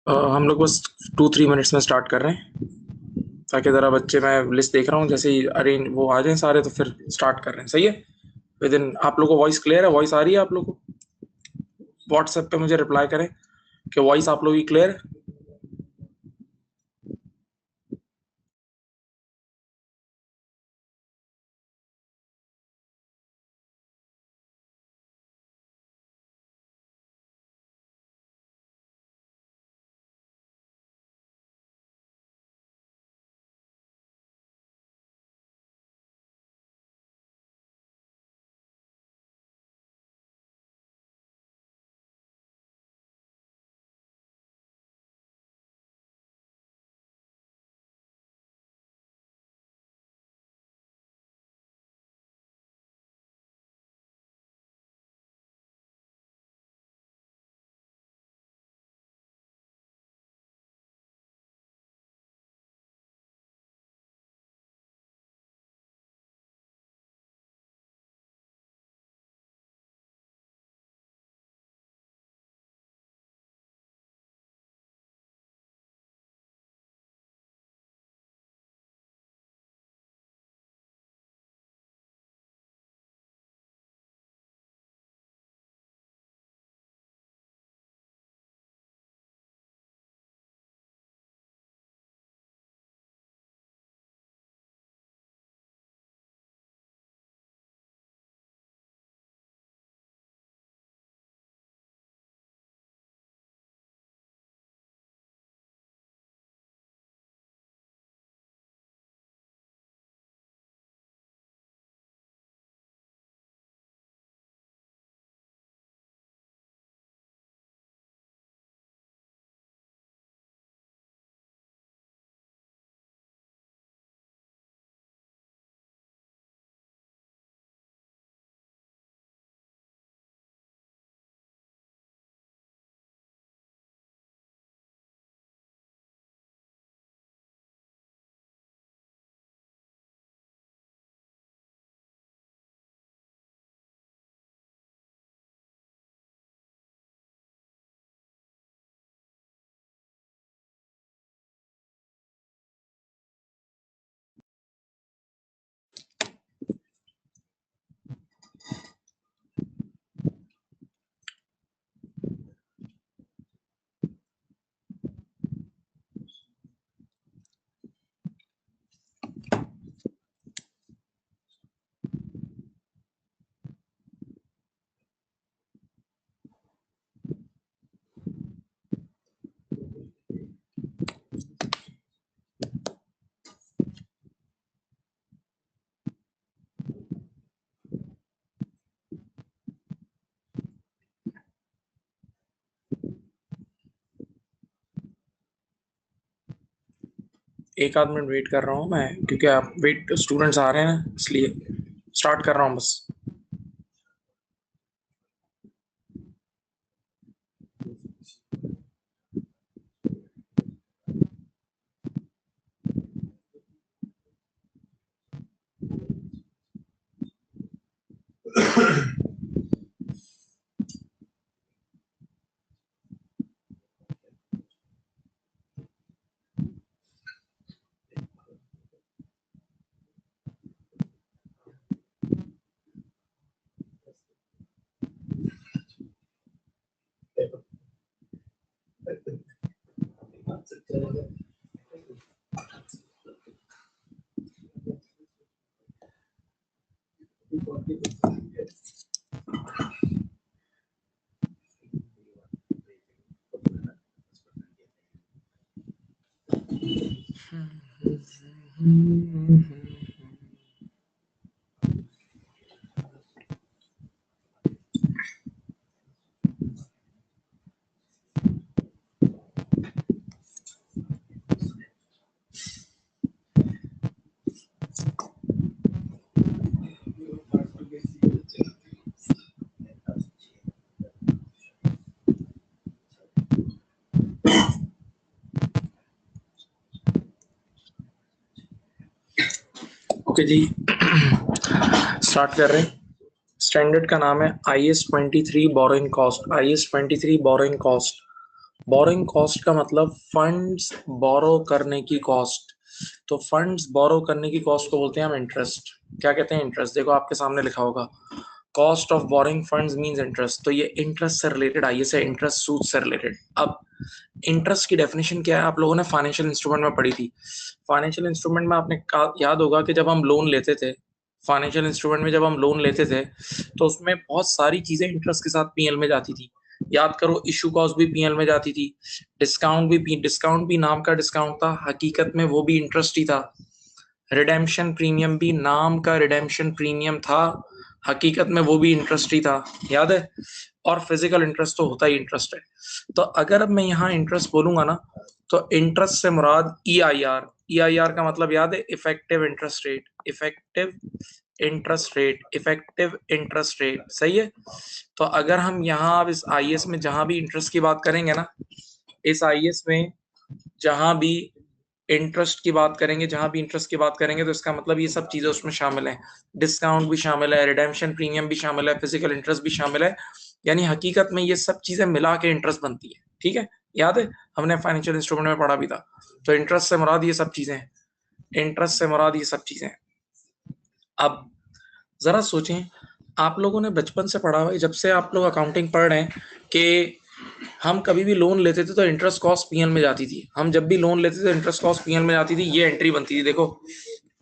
हम लोग बस 2-3 मिनट्स में स्टार्ट कर रहे हैं, ताकि ज़रा बच्चे, मैं लिस्ट देख रहा हूँ, जैसे ही अरेंज वो आ जाए सारे तो फिर स्टार्ट कर रहे हैं। सही है। विद इन आप लोगों को वॉइस क्लियर है? वॉइस आ रही है आप लोगों को? व्हाट्सएप पे मुझे रिप्लाई करें कि वॉइस आप लोगों की क्लियर है। एक आध मिनट वेट कर रहा हूँ मैं, क्योंकि आप वेट स्टूडेंट्स आ रहे हैं, इसलिए स्टार्ट कर रहा हूँ बस। ओके जी, स्टार्ट कर रहे हैं। स्टैंडर्ड का नाम है IS-23 borrowing cost. IS-23 borrowing cost borrowing cost का मतलब फंड्स बोरो करने की कॉस्ट। तो फंड्स बोरो करने की कॉस्ट को बोलते हैं हम इंटरेस्ट। क्या कहते हैं? इंटरेस्ट। देखो आपके सामने लिखा होगा cost of boring funds means interest. तो ये इंटरेस्ट से रिलेटेड आई है, इंटरेस्ट सूद से रिलेटेड। अब इंटरेस्ट की डेफिनेशन क्या है? आप लोगों ने फाइनेंशियल इंस्ट्रूमेंट में पढ़ी थी। फाइनेंशियल इंस्ट्रूमेंट में आपने याद होगा कि जब हम लोन लेते थे, फाइनेंशियल इंस्ट्रूमेंट में जब हम लोन लेते थे तो उसमें बहुत सारी चीजें इंटरेस्ट के साथ पीएल में जाती थी। याद करो, इशू कॉस्ट भी पीएल में जाती थी, डिस्काउंट भी नाम का डिस्काउंट था, हकीकत में वो भी इंटरेस्ट ही था। रिडेम्पशन प्रीमियम भी नाम का रिडेम्पशन प्रीमियम था, हकीकत में वो भी इंटरेस्ट ही था। याद है? और फिजिकल इंटरेस्ट तो होता ही इंटरेस्ट है। तो अगर अब मैं यहाँ इंटरेस्ट बोलूंगा ना, तो इंटरेस्ट से मुराद EIR। EIR का मतलब याद है? Effective interest rate. Effective interest rate, effective interest rate, सही है। तो अगर हम यहाँ अब इस IS में जहां भी इंटरेस्ट की बात करेंगे ना, इस IS में जहां भी इंटरेस्ट की बात करेंगे, जहां भी इंटरेस्ट की बात करेंगे, तो इसका मतलब ये सब चीजें उसमें शामिल हैं। डिस्काउंट भी शामिल है, रिडेम्पशन प्रीमियम भी शामिल है, फिजिकल इंटरेस्ट भी शामिल है। यानी हकीकत में ये सब चीजें मिला के इंटरेस्ट बनती है। ठीक है, याद है? हमने फाइनेंशियल इंस्ट्रूमेंट में पढ़ा भी था। तो इंटरेस्ट से मुराद ये सब चीजें हैं। इंटरेस्ट से मुराद ये सब चीजें हैं। अब जरा सोचें, आप लोगों ने बचपन से पढ़ा हुआ है, जब से आप लोग अकाउंटिंग पढ़ रहे हैं, कि हम कभी भी लोन लेते थे तो इंटरेस्ट कॉस्ट पीएल में जाती थी। हम जब भी लोन लेते थे तो इंटरेस्ट कॉस्ट पीएल में जाती थी। ये एंट्री बनती थी, देखो,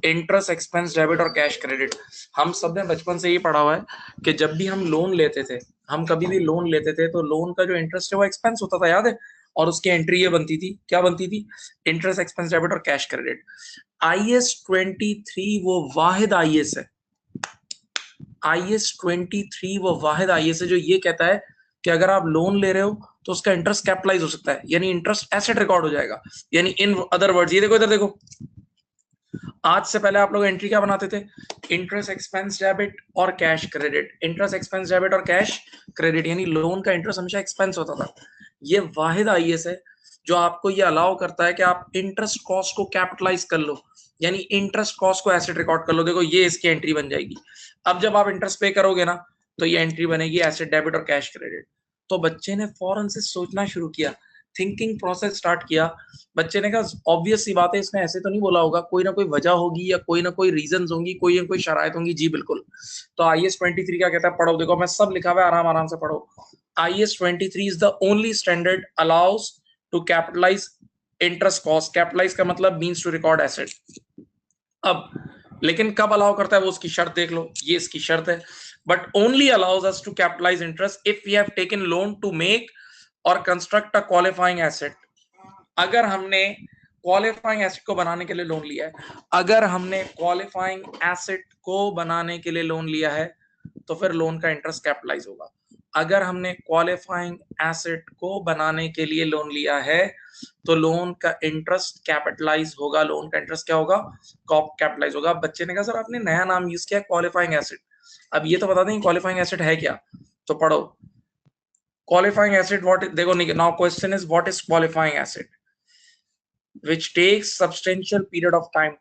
इंटरेस्ट एक्सपेंस डेबिट और कैश क्रेडिट। हम सब ने बचपन से ये पढ़ा हुआ है कि जब भी हम लोन लेते थे, हम कभी भी लोन लेते थे, तो लोन का जो इंटरेस्ट है वो एक्सपेंस होता था, याद है? और उसकी एंट्री ये बनती थी, क्या बनती थी? इंटरेस्ट एक्सपेंस डेबिट और कैश क्रेडिट। IS 23 वो वाहिद IS है, IS 23 वो वाहिद IS है जो ये कहता है कि अगर आप लोन ले रहे हो तो उसका इंटरेस्ट कैपिटलाइज हो सकता है, यानी इंटरेस्ट एसेट रिकॉर्ड हो जाएगा। यानी इन अदर वर्ड्स, ये देखो, इधर देखो, आज से पहले आप लोग एंट्री क्या बनाते थे? इंटरेस्ट एक्सपेंस डेबिट और cash credit. Interest expense debit और कैश क्रेडिट, यानी लोन का इंटरेस्ट हमेशा एक्सपेंस होता था। ये वाहिद IS है जो आपको ये अलाउ करता है कि आप इंटरेस्ट कॉस्ट को कैपिटलाइज कर लो, यानी इंटरेस्ट कॉस्ट को एसेट रिकॉर्ड कर लो। देखो, ये इसकी एंट्री बन जाएगी। अब जब आप इंटरेस्ट पे करोगे ना, तो ये एंट्री बनेगी एसेट डेबिट और कैश क्रेडिट। तो बच्चे ने फौरन से सोचना शुरू किया, थिंकिंग प्रोसेस स्टार्ट किया। बच्चे ने कहा ऑब्वियस सी बात है, इसने ऐसे तो नहीं बोला होगा, कोई ना कोई वजह होगी या कोई ना कोई रीजंस होंगी, कोई ना कोई शरायत होंगी। जी बिल्कुल। तो IS 23 क्या कहता है? पढ़ो, देखो मैं सब लिखा हुआ है, आराम आराम से पढ़ो। IS 23 is the only standard allows to capitalise interest cost. Capitalise का मतलब मींस टू रिकॉर्ड एसेट। अब लेकिन कब अलाउ करता है वो उसकी शर्त देख लो, ये इसकी शर्त है। But only allows us to capitalise interest if we have taken loan to make और कंस्ट्रक्ट अ क्वालिफाइंग एसेट। अगर हमने क्वालिफाइंग एसेट को बनाने के लिए लोन लिया है, अगर हमने क्वालिफाइंग एसेट को बनाने के लिए लोन लिया है, तो फिर लोन का इंटरेस्ट कैपिटलाइज होगा। अगर हमने क्वालिफाइंग एसेट को बनाने के लिए लोन लिया है, तो लोन का इंटरेस्ट कैपिटलाइज होगा। लोन का इंटरेस्ट क्या होगा? कैपिटलाइज होगा। बच्चे ने कहा सर आपने नया नाम यूज किया, क्वालिफाइंग एसेट। अब ये तो बता दें क्वालिफाइंग एसेट है क्या। तो पढ़ो, क्वालिफाइंग एसेट व्हाट, देखो now question is what is qualifying asset? which takes substantial period of time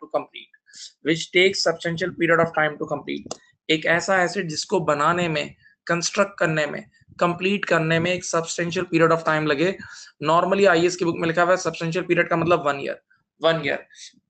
to complete, एक ऐसा एसिड जिसको बनाने में, कंस्ट्रक्ट करने में, कंप्लीट करने में एक सब्सटेंशियल पीरियड ऑफ टाइम लगे। नॉर्मली IS की बुक में लिखा हुआ है सब्सटेंशियल पीरियड का मतलब 1 ईयर। 1 ईयर,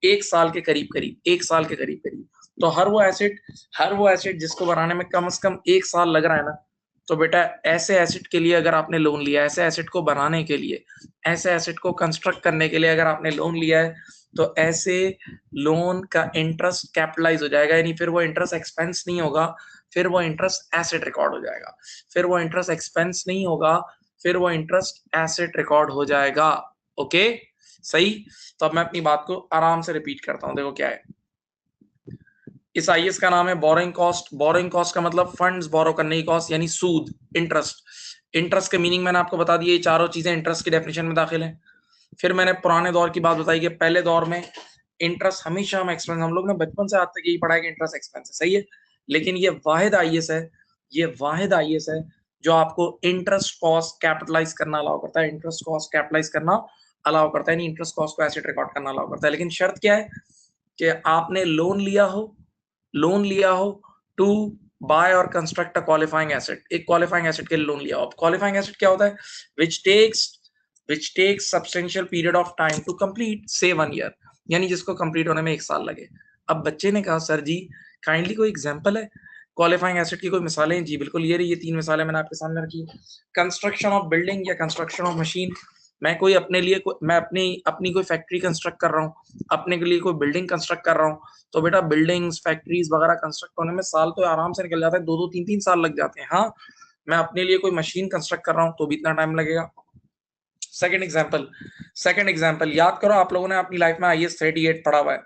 1 साल के करीब करीब, 1 साल के करीब करीब। तो हर वो एसिड जिसको बनाने में कम से कम 1 साल लग रहा है ना, तो बेटा ऐसे एसिड के लिए अगर आपने लोन लिया, ऐसे एसिड को बनाने के लिए, ऐसे एसेट को कंस्ट्रक्ट करने के लिए अगर आपने लोन लिया है, तो ऐसे लोन का इंटरेस्ट कैपिटलाइज हो जाएगा। यानी फिर वो इंटरेस्ट एक्सपेंस नहीं होगा, फिर वो इंटरेस्ट एसेट रिकॉर्ड हो जाएगा। फिर वो इंटरेस्ट एक्सपेंस नहीं होगा, फिर वो इंटरेस्ट एसेट रिकॉर्ड हो जाएगा। ओके, सही। तो अब मैं अपनी बात को आराम से रिपीट करता हूं, देखो क्या है। इस IS का नाम है बोरिंग कॉस्ट। बोरिंग कॉस्ट का मतलब फंड्स बोरो करने की कॉस्ट, यानी सूद, इंटरेस्ट। इंटरेस्ट के मीनिंग मैंने आपको बता दिया, ये चारों चीजें इंटरेस्ट की डेफिनेशन में दाखिल है। फिर मैंने पुराने दौर की बात बताई कि पहले दौर में इंटरेस्ट हमेशा हम एक्सपेंस, हम लोग ने बचपन से आज तक यही पढ़ा है कि इंटरेस्ट एक्सपेंस है, सही है। लेकिन ये वाहिद IS है, ये वाहिद IS है जो आपको इंटरेस्ट कॉस्ट कैपिटलाइज करना अलाउ करता है। इंटरेस्ट कॉस्ट कैपिटलाइज करना अलाउ करता है, नहीं इंटरेस्ट कॉस्ट को एसेट रिकॉर्ड करना अलाउ करता है। लेकिन शर्त क्या है? कि आपने लोन लिया हो टू बाय और कंस्ट्रक्ट अ क्वालिफाइंग एसेट। एक क्वालिफाइंग एसेट के लिए लोन लिया हो। अब क्वालिफाइंग एसेट क्या होता है? Which takes which takes substantial period of time to complete, say 1 year, यानी जिसको कंप्लीट होने में 1 साल लगे। अब बच्चे ने कहा सर जी काइंडली कोई एग्जांपल है क्वालिफाइंग एसिड की, कोई मिसालें? जी बिल्कुल, ये रही, ये 3 मिसालें मैंने आपके सामने रखी। कंस्ट्रक्शन ऑफ बिल्डिंग या कंस्ट्रक्शन ऑफ मशीन, मैं कोई अपने लिए मैं अपनी कोई फैक्ट्री कंस्ट्रक्ट कर रहा हूँ, अपने के लिए कोई बिल्डिंग कंस्ट्रक्ट कर रहा हूँ, तो बेटा बिल्डिंग्स फैक्ट्रीज वगैरह कंस्ट्रक्ट होने में साल तो आराम से निकल जाता है, 2-2 3-3 साल लग जाते हैं। हाँ, मैं अपने लिए कोई मशीन कंस्ट्रक्ट कर रहा हूँ तो भी इतना टाइम लगेगा। सेकंड एग्जांपल याद करो, आप लोगों ने अपनी लाइफ में IAS 38 पढ़ा हुआ है,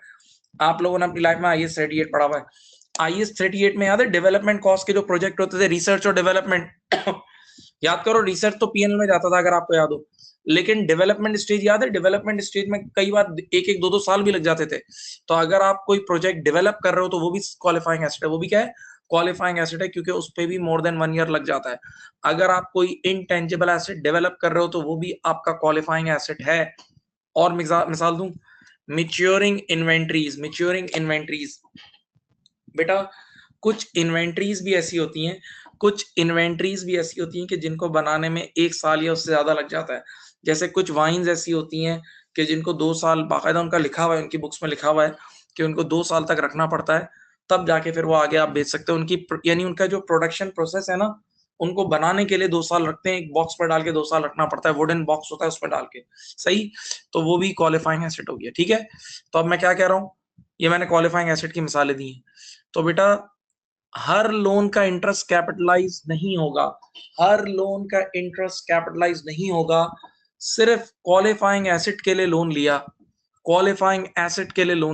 आप लोगों ने अपनी लाइफ में IAS 38 पढ़ा हुआ है। IAS 38 में याद है डेवलपमेंट कॉस्ट के जो प्रोजेक्ट होते थे, रिसर्च और डेवलपमेंट याद करो, रिसर्च तो PNL में जाता था अगर आपको याद हो, लेकिन डेवलपमेंट स्टेज याद है? डेवलपमेंट स्टेज में कई बार 1-1 2-2 साल भी लग जाते थे। तो अगर आप कोई प्रोजेक्ट डेवलप कर रहे हो तो वो भी क्वालिफाइंग एसिड है। वो भी क्या है? क्वालिफाइंग एसिड है, क्योंकि उस पे भी मोर देन 1 ईयर लग जाता है। अगर आप कोई इनटेंजिबल एसिड डेवलप कर रहे हो तो वो भी आपका क्वालिफाइंग एसिड है। और मिसाल दूं, मैच्योरिंग इन्वेंटरीज, बेटा कुछ इन्वेंटरीज भी ऐसी होती हैं कि जिनको बनाने में 1 साल या उससे ज्यादा लग जाता है। जैसे कुछ वाइन्स ऐसी होती हैं कि जिनको 2 साल, बाकायदा उनका लिखा हुआ है, उनकी बुक्स में लिखा हुआ है कि उनको 2 साल तक रखना पड़ता है, तब जाके फिर वो आगे आप बेच सकते हो। उनकी यानी उनका जो प्रोडक्शन प्रोसेस है ना, उनको बनाने के लिए 2 साल रखते हैं, एक बॉक्स पर डाल के 2 साल रखना पड़ता है, वुडन बॉक्स होता है उसमें डाल के, सही? तो वो भी क्वालिफाइंग एसिड हो गया, ठीक है? तो अब मैं क्या कह रहा हूँ, ये मैंने क्वालिफाइंग एसिड की मिसालें दी हैं। तो बेटा हर लोन का इंटरेस्ट कैपिटलाइज नहीं होगा, सिर्फ क्वालिफाइंग एसिड के लिए लोन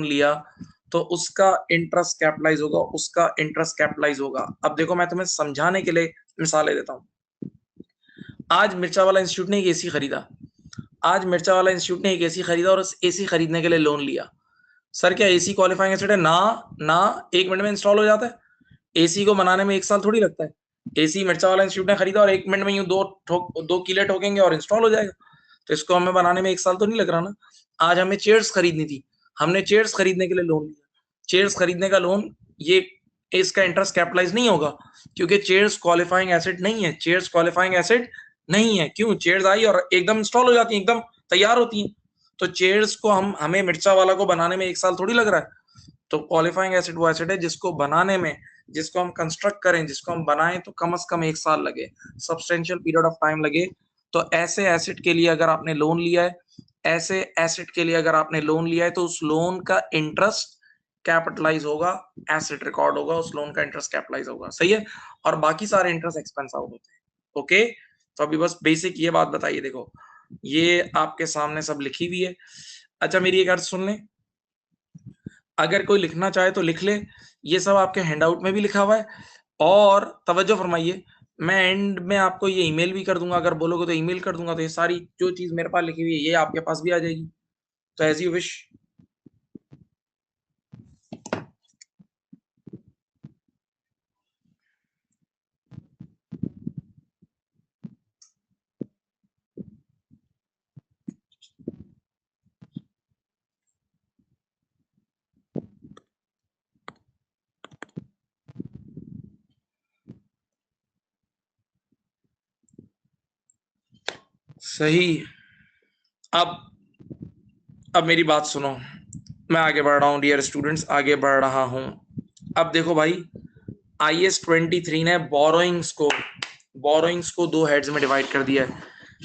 लिया तो उसका इंटरेस्ट कैपिटलाइज होगा, अब देखो मैं तुम्हें समझाने के लिए मिसालें देता हूं। आज मिर्चा वाला इंस्टीट्यूट ने एक एसी खरीदा, और उस एसी खरीदने के लिए लोन लिया। सर क्या एसी क्वालिफाइंग एसिड है? ना 1 मिनट में इंस्टॉल हो जाता है। एसी को बनाने में 1 साल थोड़ी लगता है। एसी मिर्चा वाला इंस्टीट्यूट ने खरीदा और 1 मिनट में यूं 2 कीले ठोकेंगे और इंस्टॉल हो जाएगा। तो इसको हमें बनाने में 1 साल तो नहीं लग रहा ना। आज हमें चेयर्स खरीदनी थी, हमने चेयर्स खरीदने के लिए लोन लिया। चेयर्स खरीदने का लोन, ये इसका इंटरेस्ट कैपिटलाइज नहीं होगा, क्योंकि चेयर्स क्वालिफाइंग एसिड नहीं है। क्यों? चेयर्स आई और एकदम इंस्टॉल हो जाती है, एकदम तैयार होती हैं। तो चेयर्स को हमें मिर्चा वाला को बनाने में 1 साल थोड़ी लग रहा है। तो क्वालिफाइंग एसिड वो एसिड है जिसको बनाने में, जिसको हम कंस्ट्रक्ट करें, जिसको हम बनाएं तो कम से कम 1 साल लगे, सब्सटेंशियल पीरियड ऑफ टाइम लगे। तो ऐसे एसिड के लिए अगर आपने लोन लिया है, तो उस लोन का इंटरेस्ट कैपिटलाइज होगा, एसिड रिकॉर्ड होगा, उस लोन का इंटरेस्ट कैपिटलाइज होगा, सही है? और बाकी सारे इंटरेस्ट एक्सपेंस आउट होते हैं। ओके, तो अभी बस बेसिक ये बात बताइए, देखो ये आपके सामने सब लिखी हुई है। अच्छा मेरी एक अर्ज सुन लें, अगर कोई लिखना चाहे तो लिख ले, ये सब आपके हैंडआउट में भी लिखा हुआ है। और तवज्जो फरमाइए, मैं एंड में आपको ये ईमेल भी कर दूंगा, अगर बोलोगे तो ईमेल कर दूंगा, तो ये सारी जो चीज मेरे पास लिखी हुई है ये आपके पास भी आ जाएगी। तो एज यू विश। सही। अब मेरी बात सुनो, मैं आगे बढ़ रहा हूँ डियर स्टूडेंट्स, आगे बढ़ रहा हूँ। अब देखो भाई, IAS 23 ने बोरोइंग्स को 2 हेड्स में डिवाइड कर दिया है।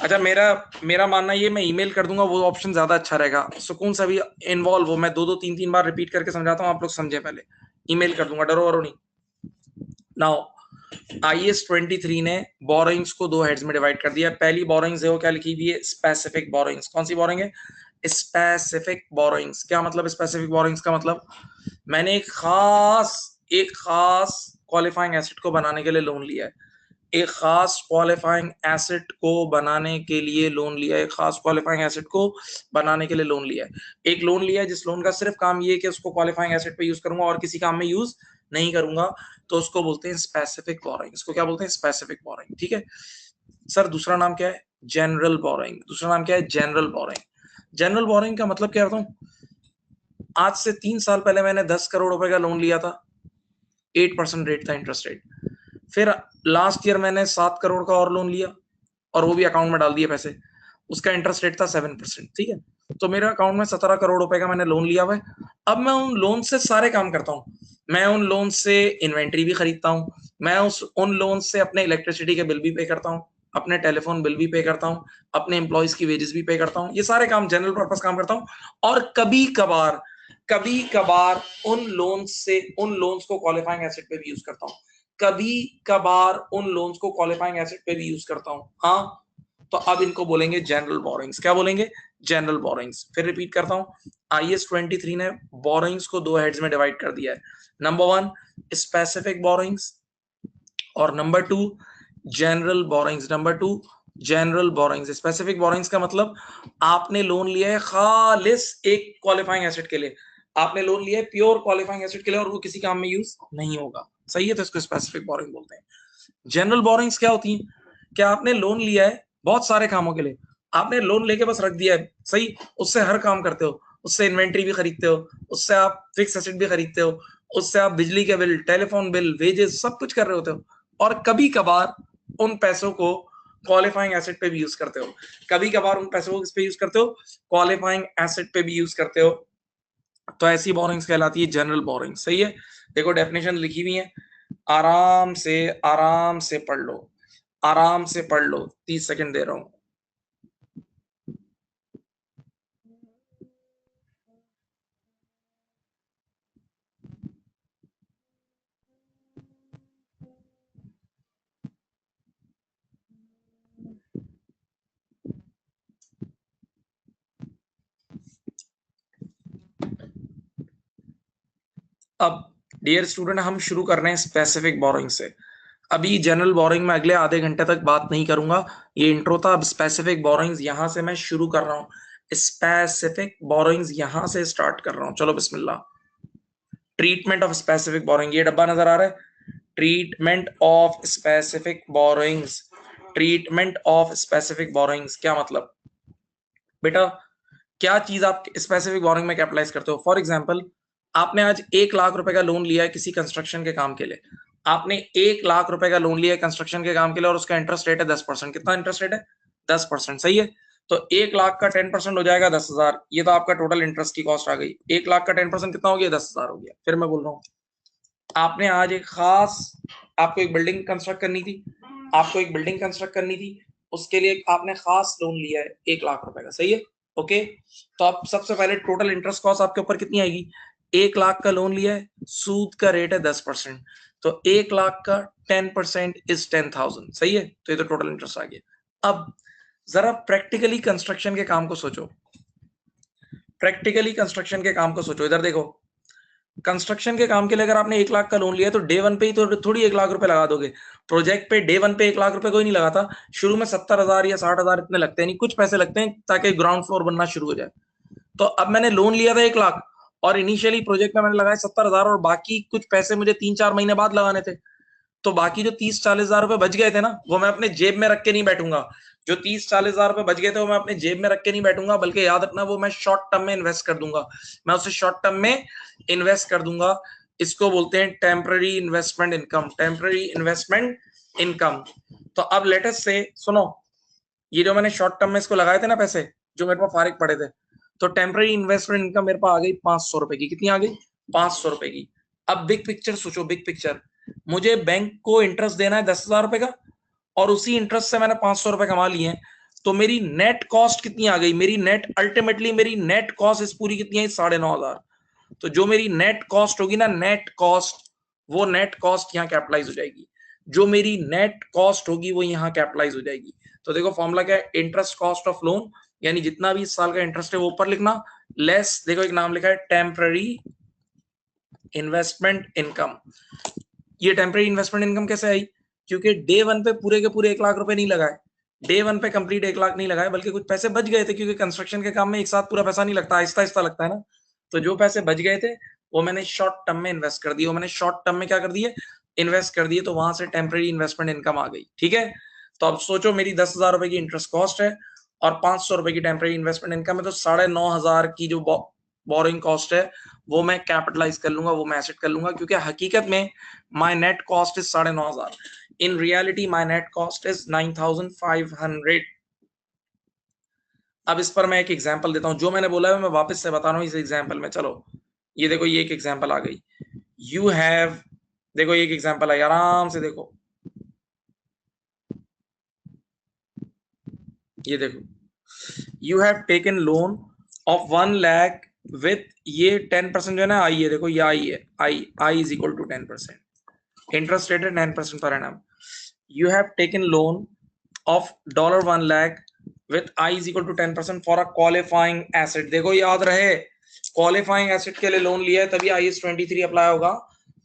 अच्छा मेरा मानना ये, मैं ईमेल कर दूंगा, वो ऑप्शन ज्यादा अच्छा रहेगा, सुकून से भी इन्वॉल्व हो। मैं 2-2 3-3 बार रिपीट करके समझाता हूँ, आप लोग समझे पहले। ईमेल कर दूंगा, डरो वरो नहीं। नाउ IAS 23 ने बोरोइंग्स को 2 हेड्स में डिवाइड कर दिया। पहली बोरोइंग्स है वो क्या लिखी हुई है? Specific borrowings. कौन सी बोरोइंग है? Specific borrowings. क्या मतलब स्पेसिफिक बोरोइंग्स का? मतलब मैंने एक खास क्वालिफाइंग एसिड को बनाने के लिए लोन लिया है, एक खास क्वालिफाइंग एसिड को बनाने के लिए लोन लिया है, एक लोन लिया है जिस लोन का सिर्फ काम ये है कि उसको क्वालिफाइंग एसिड पे यूज करूंगा और किसी काम में यूज नहीं करूंगा, तो उसको बोलते हैं स्पेसिफिक बोरोइंग। इसको क्या बोलते हैं? स्पेसिफिक बोरोइंग, ठीक है? सर दूसरा नाम क्या है? General borrowing. जनरल बोरोइंग का मतलब क्या बताऊं? आज से 3 साल पहले मैंने 10 करोड़ रुपए का लोन लिया था, 8% रेट था, इंटरेस्ट रेट। फिर लास्ट ईयर मैंने 7 करोड़ का और लोन लिया, और वो भी अकाउंट में डाल दिए पैसे। उसका इंटरेस्ट रेट था 7%, ठीक है। तो मेरे अकाउंट में 17 करोड़ रुपए का मैंने लोन लिया हुआ है। अब मैं उन लोन से सारे काम करता हूँ। मैं उन लोन से इन्वेंट्री भी खरीदता हूँ, मैं उन लोन से अपने इलेक्ट्रिसिटी के बिल भी पे करता हूँ, अपने टेलीफोन बिल भी पे करता हूँ, अपने एम्प्लॉइज की वेजेस भी पे करता हूँ, ये सारे काम जनरल पर्पस काम करता हूँ। और कभी कभार उन लोन्स को क्वालिफाइंग एसेट पे भी यूज करता हूँ, कभी कभार उन लोन्स को क्वालिफाइंग एसेट पे भी यूज करता हूँ। हाँ, तो अब इनको बोलेंगे जनरल बोरिंग्स। क्या बोलेंगे? General borrowings. फिर रिपीट करता हूं, IAS 23 ने बोरिंग्स को दो हेड्स में डिवाइड कर दिया है। नंबर 1 स्पेसिफिक बोरिंग्स और number 2 general borrowings. Number 2 general borrowings. Specific borings का मतलब आपने लोन लिया है खालिस एक क्वालिफाइंग एसेट के लिए, आपने लोन लिया है प्योर क्वालिफाइंग एसेट के लिए और वो किसी काम में यूज नहीं होगा, सही है, तो इसको स्पेसिफिक बोरिंग बोलते हैं। जनरल बोरिंग्स क्या होती है? क्या आपने लोन लिया है बहुत सारे कामों के लिए, आपने लोन लेके बस रख दिया है, सही, उससे हर काम करते हो, उससे इन्वेंट्री भी खरीदते हो, उससे आप फिक्स एसेट भी खरीदते हो, उससे आप बिजली के बिल, टेलीफोन बिल, वेजेस सब कुछ कर रहे होते हो, और कभी कभार उन पैसों को क्वालिफाइंग एसेट पे भी यूज करते हो। कभी कभार उन पैसों को किस पे यूज करते हो? क्वालिफाइंग एसेट पे भी यूज करते हो। तो ऐसी बोरिंग्स कहलाती है जनरल बोरिंग, सही है। देखो डेफिनेशन लिखी हुई है, आराम से पढ़ लो, आराम से पढ़ लो, 30 सेकंड दे रहा हूं। अब डियर स्टूडेंट, हम शुरू कर रहे हैं स्पेसिफिक बोरिंग से। अभी जनरल बोरिंग में अगले आधे घंटे तक बात नहीं करूंगा, ये इंट्रो था। अब स्पेसिफिक बोरिंग्स यहां से मैं शुरू कर रहा हूं, स्पेसिफिक बोरिंग्स यहां से स्टार्ट कर रहा हूं। चलो बिस्मिल्लाह। ट्रीटमेंट ऑफ स्पेसिफिक बोरिंग, ये डब्बा नजर आ रहा है, treatment of specific borings. Treatment of specific borings क्या मतलब? बेटा, क्या चीज आप स्पेसिफिक बोरिंग में कैपिटलाइज करते हो? फॉर एग्जांपल, आपने आज 1 लाख रुपए का लोन लिया है किसी कंस्ट्रक्शन के काम के लिए, आपने 1 लाख रुपए का लोन लिया है कंस्ट्रक्शन के काम के लिए और उसका इंटरेस्ट रेट है 10%। कितना इंटरेस्ट रेट है? 10%, सही है। तो 1 लाख का 10% हो जाएगा 10,000, ये तो आपका टोटल इंटरेस्ट की कॉस्ट आ गई। 1 लाख का 10% कितना हो गया? 10,000 हो गया। फिर मैं बोल रहा हूँ, आपने आज आपको एक बिल्डिंग कंस्ट्रक्ट करनी थी, आपको एक बिल्डिंग कंस्ट्रक्ट करनी थी, उसके लिए आपने खास लोन लिया है 1 लाख रुपए का, सही है, ओके। तो आप सबसे पहले टोटल इंटरेस्ट कॉस्ट आपके ऊपर कितनी आएगी? 1 लाख का लोन लिया है, सूद का रेट है 10%, तो 1 लाख का 10% इज 10,000, सही है। तो ये तो टोटल इंटरेस्ट आ गया। अब जरा प्रैक्टिकली कंस्ट्रक्शन के काम को सोचो, प्रैक्टिकली कंस्ट्रक्शन के काम को सोचो। इधर देखो, कंस्ट्रक्शन के काम के लिए अगर आपने 1 लाख का लोन लिया तो डे वन पे ही तो थोड़ी 1 लाख रुपए लगा दोगे। प्रोजेक्ट पे डे वन पे 1 लाख रुपए कोई नहीं लगाता, शुरू में 70,000 या 60,000 इतने लगते हैं, नहीं कुछ पैसे लगते हैं ताकि ग्राउंड फ्लोर बनना शुरू हो जाए। तो अब मैंने लोन लिया था 1 लाख और इनिशियली प्रोजेक्ट में मैंने लगाया 70,000 और बाकी कुछ पैसे मुझे 3-4 महीने बाद लगाने थे। तो बाकी जो 30-40 हजार रुपए बच गए थे ना, वो मैं अपने जेब में रख के नहीं बैठूंगा। जो 30-40 हजार रुपए बच गए थे वो मैं अपने जेब में रख के नहीं बैठूंगा, बल्कि याद रखना वो मैं शॉर्ट टर्म में इन्वेस्ट कर दूंगा, मैं उसे शॉर्ट टर्म में इन्वेस्ट कर दूंगा। इसको बोलते हैं temporary investment income, temporary investment income. तो अब लेटेस्ट से सुनो, ये जो मैंने शॉर्ट टर्म में इसको लगाए थे ना पैसे, जो मेरे पास फारिग पड़े थे, तो टेम्पररी इन्वेस्टमेंट इनकम मेरे पास आ गई 500 रुपए की। कितनी आ गई? 500 रुपए की। अब बिग पिक्चर सोचो, बिग पिक्चर, मुझे बैंक को इंटरेस्ट देना है 10,000 रुपए का और उसी इंटरेस्ट से मैंने 500 रुपए कमा लिए हैं, तो मेरी नेट कॉस्ट कितनी आ गई? मेरी नेट अल्टीमेटली मेरी नेट कॉस्ट इस पूरी कितनी है? 9,500। तो जो मेरी नेट कॉस्ट होगी ना, नेट कॉस्ट, वो नेट कॉस्ट यहाँ कैपिटलाइज हो जाएगी, जो मेरी नेट कॉस्ट होगी वो यहाँ कैपिटलाइज हो जाएगी। तो देखो फॉर्मूला क्या है, इंटरेस्ट कॉस्ट ऑफ लोन, यानी जितना भी इस साल का इंटरेस्ट है वो ऊपर लिखना, लेस, देखो एक नाम लिखा है टेम्पररी इन्वेस्टमेंट इनकम। ये टेम्पररी इन्वेस्टमेंट इनकम कैसे आई? क्योंकि डे वन पे पूरे के पूरे 1 लाख रुपए नहीं लगाए, डे वन पे कंप्लीट 1 लाख नहीं लगाए, बल्कि कुछ पैसे बच गए थे, क्योंकि कंस्ट्रक्शन के काम में एक साथ पूरा पैसा नहीं लगता, आहिस्ता आहिस्ता लगता है ना। तो जो पैसे बच गए थे वो मैंने शॉर्ट टर्म में इन्वेस्ट कर दिए, वो मैंने शॉर्ट टर्म में क्या कर दिए? इन्वेस्ट कर दिए, तो वहां से टेम्पररी इन्वेस्टमेंट इनकम आ गई, ठीक है। तो अब सोचो, मेरी 10,000 रुपए की इंटरेस्ट कॉस्ट है और 500 रुपए की टेम्पररी इन्वेस्टमेंट इनकम है, तो 9,500 की जो बोरिंग कॉस्ट है वो मैं कैपिटलाइज कर लूंगा, वो मैं एसेट कर लूंगा, क्योंकि हकीकत में my net cost is 9,500, in reality my net cost is 9,500। अब इस पर मैं एक एग्जांपल देता हूं, जो मैंने बोला है मैं वापस से बता रहा हूं इस एग्जांपल में। चलो ये देखो, ये एक एग्जांपल आ गई। यू हैव, देखो ये एक एग्जांपल आई, आराम से देखो, ये देखो, you have taken loan of 1 lakh with, ये 10% जो है ना, आई है, देखो ये आई है, I is equal to 10%, interest rate है 9% per annum. You have taken loan of $1 lakh with I is equal to 10% for a qualifying asset. देखो याद रहे, क्वालिफाइंग एसेट के लिए लोन लिया है तभी IS-23 अप्लाई होगा,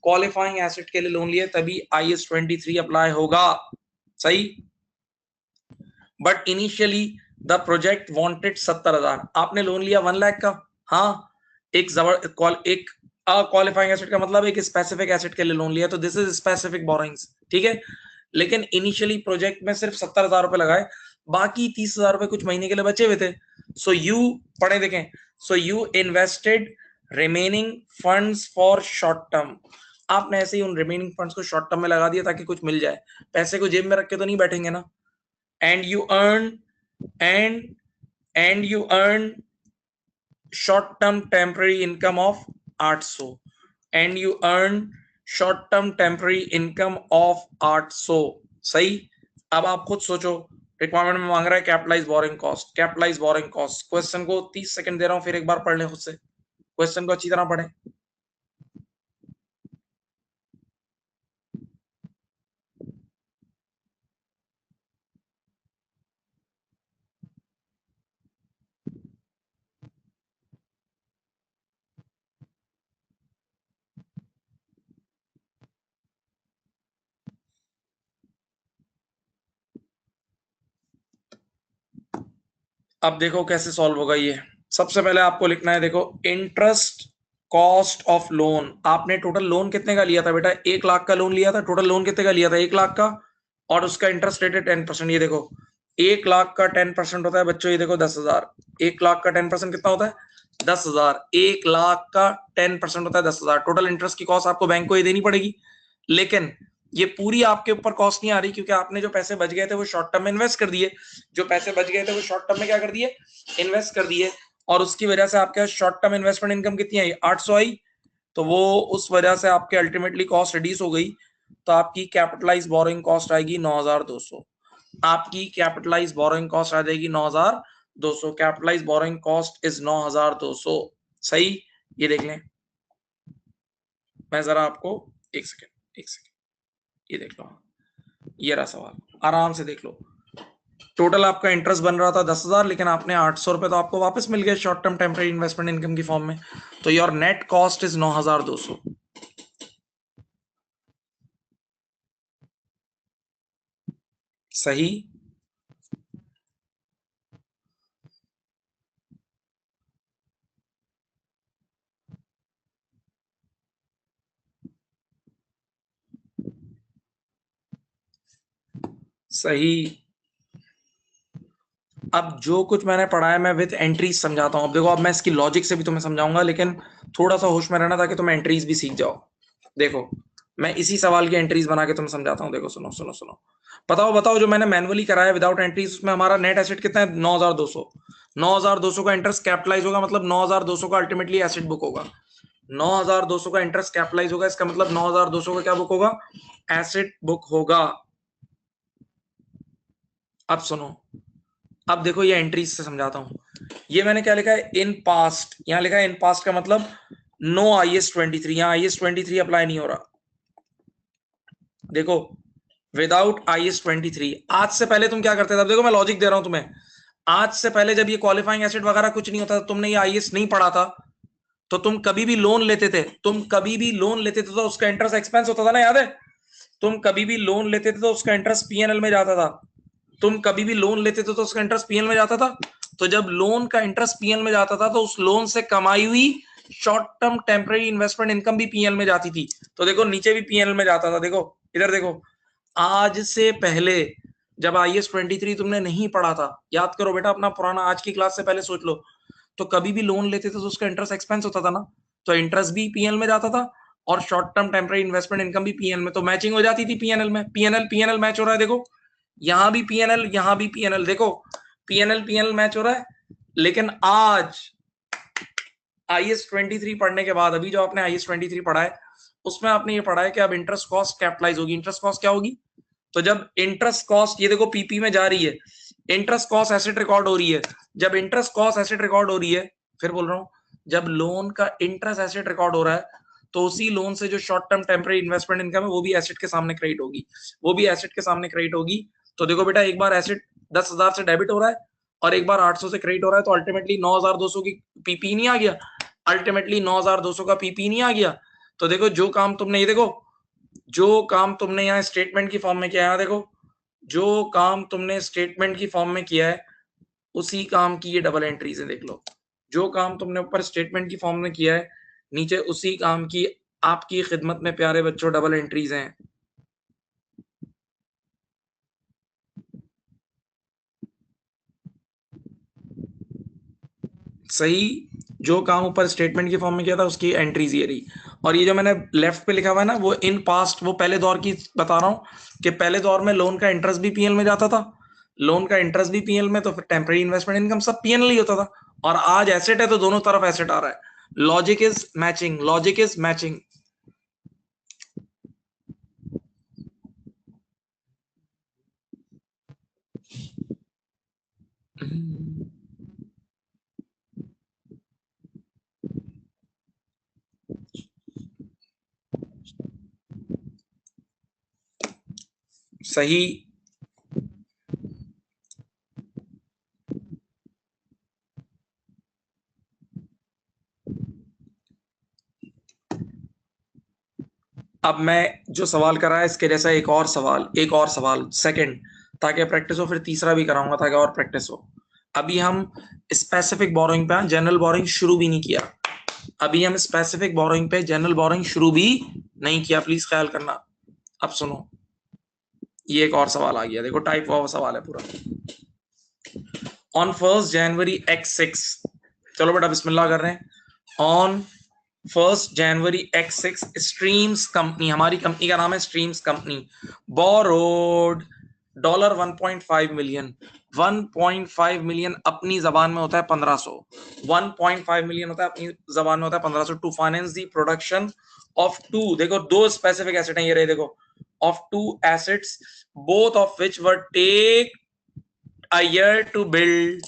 क्वालिफाइंग एसेट के लिए लोन लिया है तभी IS-23 अप्लाई होगा, सही। But initially the project wanted 70,000, आपने लोन लिया 1 लाख का, हाँ, एक क्वालिफाइंग एसेट का मतलब एक स्पेसिफिक एसेट के लिए लोन लिया, तो दिस इज स्पेसिफिक बोरोइंग्स, ठीक है। लेकिन इनिशियली प्रोजेक्ट में सिर्फ 70,000 रुपए लगाए, बाकी 30,000 रुपए कुछ महीने के लिए बचे हुए थे। सो यू, पढ़े देखें, so you invested remaining funds for short term, आपने ऐसे ही उन रिमेनिंग फंड्स को शॉर्ट टर्म में लगा दिया ताकि कुछ मिल जाए, पैसे को जेब में रख के तो नहीं बैठेंगे ना। and you earn and you earn short term temporary income of 800, and you earn short term temporary income of 800, सही। अब आप खुद सोचो, रिक्वायरमेंट में मांग रहा है capitalise borrowing cost, capitalise borrowing cost, question को 30 सेकंड दे रहा हूं, फिर एक बार पढ़ लें खुद से, क्वेश्चन को अच्छी तरह पढ़ें। अब देखो कैसे सॉल्व होगा ये। सबसे पहले आपको लिखना है, देखो, इंटरेस्ट कॉस्ट ऑफ लोन, आपने टोटल लोन कितने का लिया था बेटा, 1 लाख का लोन लिया था, टोटल लोन कितने का लिया था, 1 लाख का, और उसका इंटरेस्ट रेट है 10%। ये देखो 1 लाख का 10% होता है बच्चों, ये देखो 10,000, 1 लाख का 10% कितना होता है 10,000, 1 लाख का 10% होता है 10,000, टोटल इंटरेस्ट की कॉस्ट आपको बैंक को ये देनी पड़ेगी। लेकिन ये पूरी आपके ऊपर कॉस्ट नहीं आ रही, क्योंकि आपने जो पैसे बच गए थे वो शॉर्ट टर्म में इन्वेस्ट कर दिए, जो पैसे बच गए थे वो शॉर्ट टर्म में क्या कर दिए, इन्वेस्ट कर दिए, और उसकी वजह से आपके शॉर्ट टर्म इन्वेस्टमेंट इनकम कितनी आई, 800 आई, तो वो उस वजह से आपके अल्टीमेटली कॉस्ट रिड्यूस हो गई, तो आपकी कैपिटलाइज बोरोइंग कॉस्ट आएगी 9,200, आपकी कैपिटलाइज बोरोइंग कॉस्ट आ जाएगी 9,200, कैपिटलाइज बोरोइंग कॉस्ट इज 9,200, सही। ये देख लें, मैं जरा आपको एक सेकेंड ये देख लो, ये रहा सवाल, आराम से देख लो। टोटल आपका इंटरेस्ट बन रहा था 10,000, लेकिन आपने 800 रुपए तो आपको वापस मिल गए short term temporary investment income की फॉर्म में, तो योर नेट कॉस्ट इज 9,200, सही। सही। अब जो कुछ मैंने पढ़ा है मैं विद एंट्रीज समझाता हूं। अब देखो, अब मैं इसकी लॉजिक से भी तुम्हें समझाऊंगा, लेकिन थोड़ा सा होश में रहना ताकि तुम एंट्रीज भी सीख जाओ। देखो, मैं इसी सवाल की एंट्रीज बना के तुम्हें समझाता हूं। देखो, सुनो सुनो सुनो, बताओ बताओ, जो मैंने मैनुअली कराया विदाउट एंट्रीज, उसमें हमारा नेट एसेट कितना है, 9,200, 9,200 का इंटरेस्ट कैपिटलाइज होगा, मतलब 9,200 का अल्टीमेटली एसेट बुक होगा, 9,200 का इंटरेस्ट कैपिटलाइज होगा, इसका मतलब 9,200 का क्या बुक होगा, एसेट बुक होगा। अब सुनो, अब देखो ये एंट्रीज से समझाता हूं। ये मैंने क्या लिखा है, इन पास्ट, यहां लिखा है इन पास्ट का मतलब नो IS-23, यहां IS-23 अप्लाई नहीं हो रहा। देखो, विदाउट IS-23, आज से पहले तुम क्या करते थे, अब देखो मैं लॉजिक दे रहा हूं तुम्हें, आज से पहले जब ये क्वालिफाइंग एसिड वगैरह कुछ नहीं होता था, तुमने ये IS नहीं पढ़ा था, तो तुम कभी भी लोन लेते थे, तुम कभी भी लोन लेते थे तो उसका इंटरेस्ट एक्सपेंस होता था ना, याद है, तुम कभी भी लोन लेते थे तो उसका इंटरेस्ट पीएनएल में जाता था, तुम कभी भी लोन लेते थे तो उसका इंटरेस्ट पीएल में जाता था। तो जब लोन का इंटरेस्ट पीएल में जाता था, तो उस लोन से कमाई हुई short term temporary investment income भी पीएल में जाती थी। तो देखो नीचे भी पीएल में जाता था, देखो इधर देखो, आज से पहले जब IS-23 तुमने नहीं पढ़ा था, याद करो बेटा अपना पुराना, आज की क्लास से पहले सोच लो, तो कभी भी लोन लेते थे तो उसका इंटरेस्ट एक्सपेंस होता था ना, तो इंटरेस्ट भी पीएल में जाता था और short term temporary investment income भी पीएल में, तो मैचिंग हो जाती थी पीएनएल में, पीएनएल पीएनएल मैच हो रहा है, देखो यहां भी पीएनएल, यहां भी पीएनएल, देखो पीएनएल पीएनएल मैच हो रहा है, लेकिन आज IAS 23 पढ़ने के बाद, अभी जो आपने IAS 23 पढ़ा है उसमें आपने ये पढ़ा है कि अब इंटरेस्ट कॉस्ट कैपिटलाइज होगी। इंटरेस्ट कॉस्ट क्या होगी? तो जब इंटरेस्ट कॉस्ट, ये देखो पीपी में जा रही है, इंटरेस्ट कॉस्ट एसेट रिकॉर्ड हो रही है। जब इंटरेस्ट कॉस्ट एसेट रिकॉर्ड हो रही है, फिर बोल रहा हूं, जब लोन का इंटरेस्ट एसेट रिकॉर्ड हो रहा है, तो उसी लोन से जो short term temporary investment income है वो भी एसेट के सामने क्रेडिट होगी, वो भी एसेट के सामने क्रेडिट होगी। तो देखो बेटा, एक बार एसेट 10,000 से डेबिट हो रहा है और एक बार 800 से क्रेडिट हो रहा है, तो अल्टीमेटली 9,200 की पीपी नहीं आ गया? अल्टीमेटली 9,200 का पीपी नहीं आ गया? तो देखो जो काम तुमने, ये देखो जो काम तुमने यहाँ स्टेटमेंट की फॉर्म में किया है, देखो जो काम तुमने स्टेटमेंट की फॉर्म में किया है उसी काम की ये डबल एंट्रीज है। देख लो, जो काम तुमने ऊपर स्टेटमेंट की फॉर्म में किया है, नीचे उसी काम की आपकी खिदमत में प्यारे बच्चों डबल एंट्रीज हैं। सही, जो काम ऊपर स्टेटमेंट की फॉर्म में किया था उसकी एंट्रीज ये रही। और ये जो मैंने लेफ्ट पे लिखा हुआ है ना, वो इन पास्ट, वो पहले दौर की बता रहा हूं कि पहले दौर में लोन का इंटरेस्ट भी पीएल में जाता था, लोन का इंटरेस्ट भी पीएल में, तो फिर टेम्पररी इन्वेस्टमेंट इनकम सब पीएल ही होता था। और आज एसेट है तो दोनों तरफ एसेट आ रहा है। Logic is matching, logic is matching. सही। अब मैं जो सवाल कर रहा है इसके जैसा एक और सवाल, एक और सवाल सेकंड, ताकि प्रैक्टिस हो, फिर तीसरा भी कराऊंगा ताकि और प्रैक्टिस हो। अभी हम स्पेसिफिक बोरोइंग पे, जनरल बोरोइंग शुरू भी नहीं किया। अभी हम स्पेसिफिक बोरोइंग पे, जनरल बोरोइंग शुरू भी नहीं किया, प्लीज ख्याल करना। अब सुनो, ये एक और सवाल आ गया, देखो टाइप ऑफ सवाल है पूरा। ऑन 1 जनवरी X6, चलो बेटा बिस्मिल्लाह कर रहे हैं। On 1 January X6 streams company, हमारी कंपनी का नाम है streams company, borrowed $1.5 million. 1.5 million अपनी जबान में होता है 1500। 1.5 मिलियन होता है अपनी जबान में होता है 1500 to finance the production of two, देखो दो स्पेसिफिक एसेट हैं ये रहे, देखो of two assets both of which were take a year to build,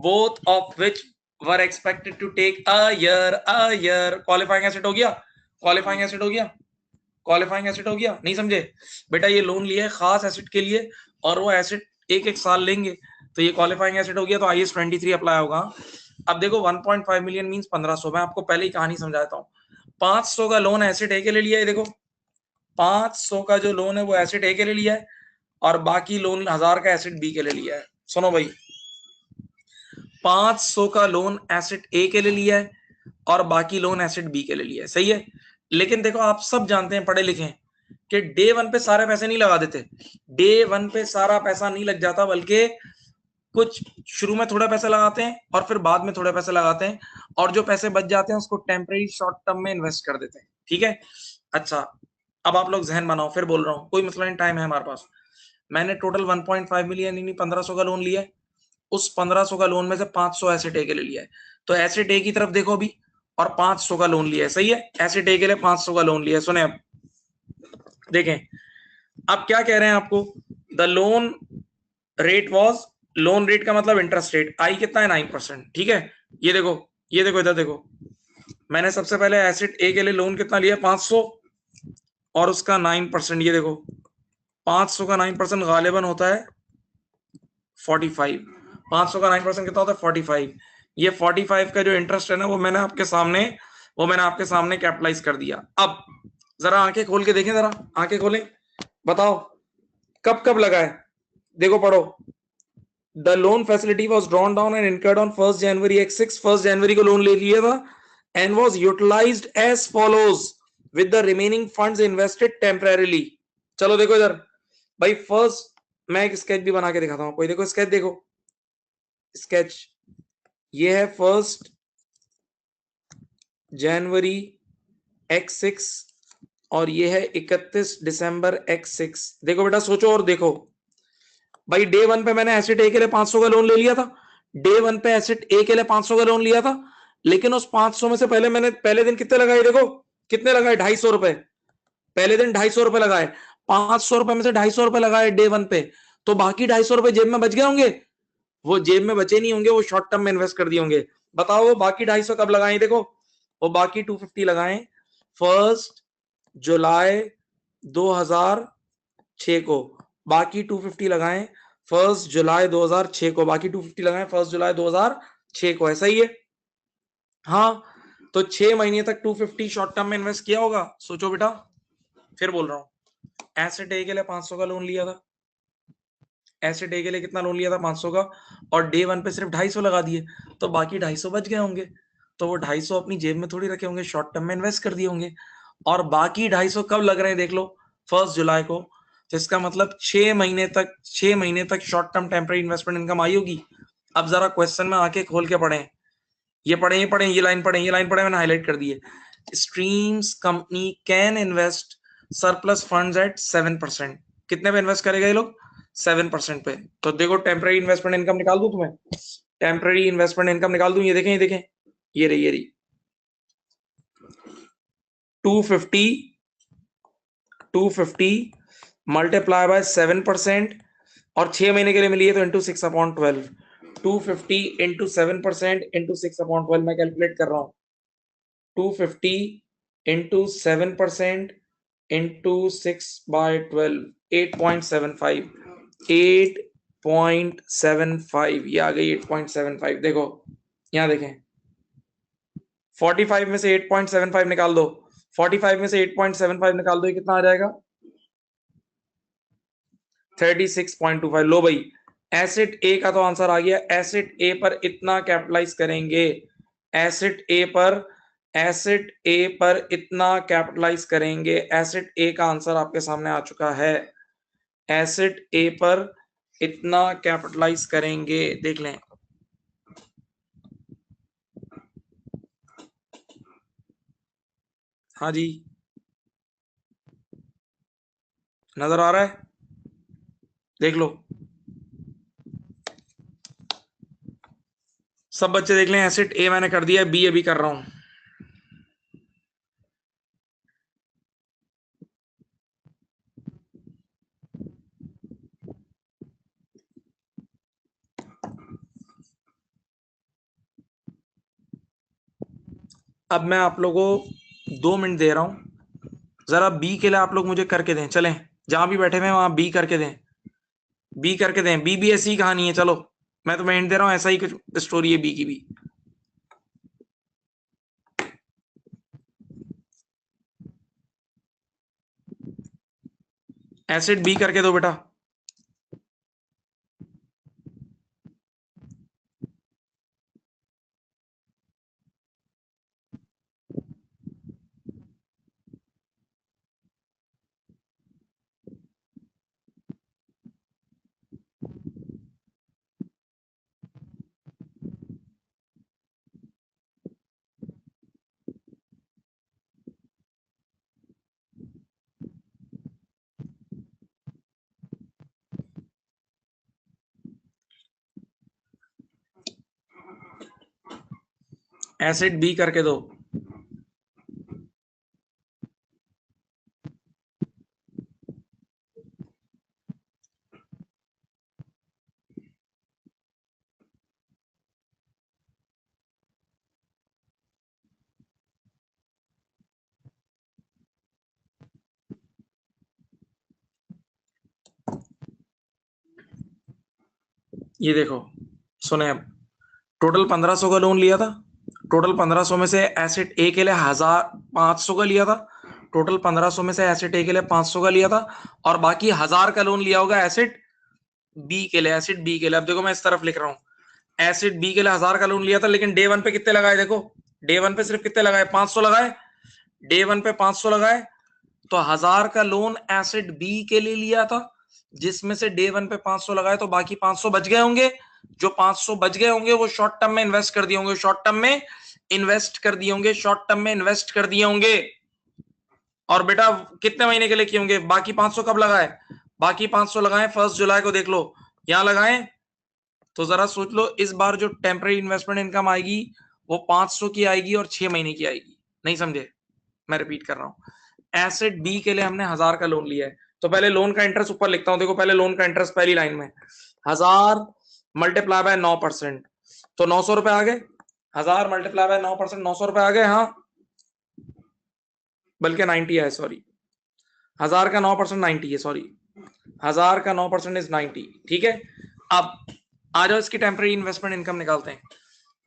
both of which were expected to take a year. Qualifying asset हो गया, qualifying asset हो गया, क्वालिफाइंग एसेट हो गया, नहीं समझे बेटा? ये लोन लिया है खास एसेट के लिए और वो एसेट एक एक साल लेंगे, तो ये क्वालिफाइंग एसेट हो गया, तो IAS 23 अप्लाई होगा। अब देखो 1.5 मिलियन मींस 1500, मैं आपको पहले ही कहानी समझाता हूँ। 500 का लोन एसेट ए के लिए लिया है, देखो 500 का जो लोन है वो एसेट ए के लिए लिया है, और बाकी लोन 1000 का एसेट बी के लिए लिया है। सुनो भाई, 500 का लोन एसेट ए के लिए लिया है और बाकी लोन एसेट बी के लिए लिया है, सही है। लेकिन देखो आप सब जानते हैं, पढ़े लिखे हैं, कि डे वन पे सारे पैसे नहीं लगा देते, डे वन पे सारा पैसा नहीं लग जाता, बल्कि कुछ शुरू में थोड़ा पैसा लगाते हैं और फिर बाद में थोड़े पैसे लगाते हैं, और जो पैसे बच जाते हैं उसको टेम्पररी शॉर्ट टर्म में इन्वेस्ट कर देते हैं, ठीक है। अच्छा, अब आप लोग जहन बनाओ, फिर बोल रहा हूं, कोई मसला नहीं, टाइम है हमारे पास। मैंने टोटल 1.5 मिलियन यानी 1500 का लोन लिया है, उस 1500 का लोन में से 500 एसेट ए के लिए लिया है, तो एसेट ए की तरफ देखो अभी, और 500 का लोन लिया है, सही है। एसेट ए के लिए 500 का लोन लिया है, सुने अब देखें, अब क्या कह रहे हैं आपको, the loan rate was, loan rate का मतलब इंटरेस्ट रेट, आई कितना है 9%, ठीक है। ये देखो, ये देखो, इधर देखो, मैंने सबसे पहले एसेट ए के लिए लोन कितना लिया, 500, और उसका 9%, ये देखो 500 का 9% गालिबन होता है 45। 500 का 9% कितना होता है 45। ये 45 का जो इंटरेस्ट है ना, वो मैंने आपके सामने कैपिटलाइज कर दिया। अब जरा आंखें खोल के देखें, जरा आंखें खोलें, बताओ कब कब लगा है, देखो पढ़ो। The loan facility was drawn down and incurred on 1 January X6, 1 जनवरी को लोन ले लिया था, and was utilised as follows with the remaining funds invested temporarily. चलो देखो इधर भाई, फर्स्ट मैं एक स्केच भी बना के दिखाता हूं, कोई देखो स्केच, देखो स्केच, ये है 1 जनवरी X6 और ये है 31 दिसंबर X6। देखो बेटा सोचो और देखो भाई, डे वन पे मैंने एसेट ए के लिए 500 का लोन ले लिया था, डे वन पे एसेट ए के लिए 500 का लोन लिया था, लेकिन उस 500 में से मैंने पहले दिन कितने लगाए, देखो कितने लगाए, 250 रुपए। पहले दिन 250 रुपए लगाए, 500 रुपए में से 250 रुपए लगाए डे वन पे, तो बाकी 250 रुपए जेब में बच गए होंगे? वो जेब में बचे नहीं होंगे, वो शॉर्ट टर्म में इन्वेस्ट कर दिए होंगे। बताओ वो बाकी 250 कब लगाए? देखो वो बाकी 250 लगाए 1 जुलाई 2006 को, बाकी 250 लगाए 1 जुलाई 2006 को, बाकी 250 लगाए 1 जुलाई 2006 को, ऐसा ही है। हाँ, तो 6 महीने तक 250 शॉर्ट टर्म में इन्वेस्ट किया होगा। सोचो बेटा, फिर बोल रहा हूं, एसेट ए के लिए 500 का लोन लिया था, एसेट ए के लिए कितना लोन लिया था? 500 का, और डे वन पे सिर्फ 250 लगा दिए, तो बाकी 250 बच गए होंगे। तो वो 250 अपनी जेब में थोड़ी रखे होंगे, शॉर्ट टर्म में इन्वेस्ट कर दिए होंगे। और बाकी 250 कब लग रहे हैं देख लो, 1 जुलाई को। तो इसका मतलब 6 महीने तक short term temporary investment income आई होगी। अब जरा क्वेश्चन में आके खोल के पढ़ें, ये पढ़ें, ये लाइन पढ़ें, मैंने हाईलाइट कर दी है। Streams company can invest surplus funds at 7%। कितने पे इन्वेस्ट करेगा ये लोग? 7% पे। तो देखो टेम्पररी इन्वेस्टमेंट इनकम निकाल दूं तुम्हें, टेम्पररी इन्वेस्टमेंट इनकम निकाल दूं, ये देखें, ये रही 250 मल्टीप्लाई बाय 7%, और 6 महीने के लिए मिली है तो इंटू 6/12। 250 इंटू 7% इंटू 6/12 मैं कैलकुलेट कर रहा हूं। 250 इंटू 7% इंटू 6/12, 8.75, 8.75, ये आ गई 8.75। देखो यहां देखें, 45 में से 8.75 निकाल दो, 45 में से 8.75 निकाल दो, ये कितना आ जाएगा? 36.25। लो भाई, एसेट ए का तो आंसर आ गया। एसेट ए पर इतना कैपिटलाइज करेंगे, एसेट ए पर इतना कैपिटलाइज करेंगे। एसेट ए का आंसर आपके सामने आ चुका है, एसेट ए पर इतना कैपिटलाइज करेंगे, देख लें। हाँ जी, नजर आ रहा है? देख लो सब बच्चे, देख लें। एसेट ए मैंने कर दिया, बी अभी कर रहा हूं। अब मैं आप लोगों को 2 मिनट दे रहा हूं, जरा बी के लिए आप लोग मुझे करके दें। चलें, जहां भी बैठे हुए वहां बी करके दें, बी करके दें। बी भी ऐसी ही कहानी है, चलो मैं तुम्हें हिंट दे रहा हूं, ऐसा ही कुछ स्टोरी है बी की भी। एसिड बी करके दो बेटा। एसिड बी करके दो। ये देखो, सुने, अब टोटल 1500 का लोन लिया था, टोटल 1500 में से एसेट ए के लिए 1500 का लिया था, टोटल 1500 में से एसेट ए के लिए 500 का लिया था, और बाकी 1000 का लोन लिया होगा एसेट बी के लिए। एसेट बी के लिए, अब देखो मैं इस तरफ लिख रहा हूं, एसेट बी के लिए 1000 का लोन लिया था, लेकिन डे वन पे कितने लगाए? देखो डे वन पे सिर्फ कितने लगाए? 500 लगाए, डे वन पे 500 लगाए, तो 1000 का लोन एसेट बी के लिए लिया था, जिसमें से डे वन पे 500 लगाए, तो बाकी 500 बच गए होंगे। जो 500 बच गए होंगे वो शॉर्ट टर्म में इन्वेस्ट कर दिए होंगे, शॉर्ट टर्म में इन्वेस्ट कर दिए होंगे, शॉर्ट टर्म में इन्वेस्ट कर दिए होंगे। और बेटा कितने महीने के लिए किए होंगे? बाकी 500 कब लगाए? बाकी 500 लगाए 1 जुलाई को, देख लो यहां लगाए तो जरा सोच लो, इस बार जो टेम्पररी इन्वेस्टमेंट इनकम आएगी वो 500 की आएगी और 6 महीने की आएगी। नहीं समझे? मैं रिपीट कर रहा हूं। एसेट बी के लिए हमने 1000 का लोन लिया है, तो पहले लोन का इंटरेस्ट ऊपर लिखता हूं। देखो पहले लोन का इंटरेस्ट पहली लाइन में 1000 मल्टीप्लाई बाय 9%, तो 900 रुपए आ गए। 1000 मल्टीप्लाई बाय 9%, 900 रुपए आ गए। हाँ, बल्कि 90 है, सॉरी, 1000 का 9% 90 है, सॉरी, 1000 का 9% इज 90। ठीक है, अब आ जाओ इसकी टेम्पररी इन्वेस्टमेंट इनकम निकालते हैं।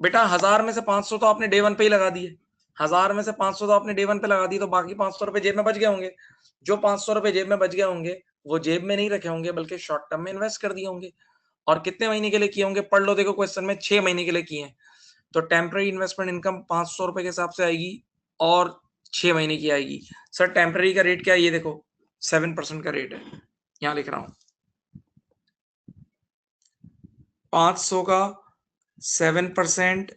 बेटा 1000 में से 500 तो आपने डे वन पे ही लगा दिए, 1000 में से 500 तो आपने डे वन पे लगा दिए, तो बाकी 500 रुपए जेब में बच गए होंगे। जो 500 रुपए जेब में बच गए होंगे वो जेब में नहीं रखे होंगे बल्कि शॉर्ट टर्म में इन्वेस्ट कर दिए होंगे। और कितने महीने के लिए किए होंगे? पढ़ लो, देखो क्वेश्चन में 6 महीने के लिए किए हैं। तो टेम्पररी इन्वेस्टमेंट इनकम 500 रुपए के हिसाब से आएगी और 6 महीने की आएगी। सर टेम्पररी का रेट क्या है? ये देखो 7% का रेट है, यहां लिख रहा हूं। 500 का 7%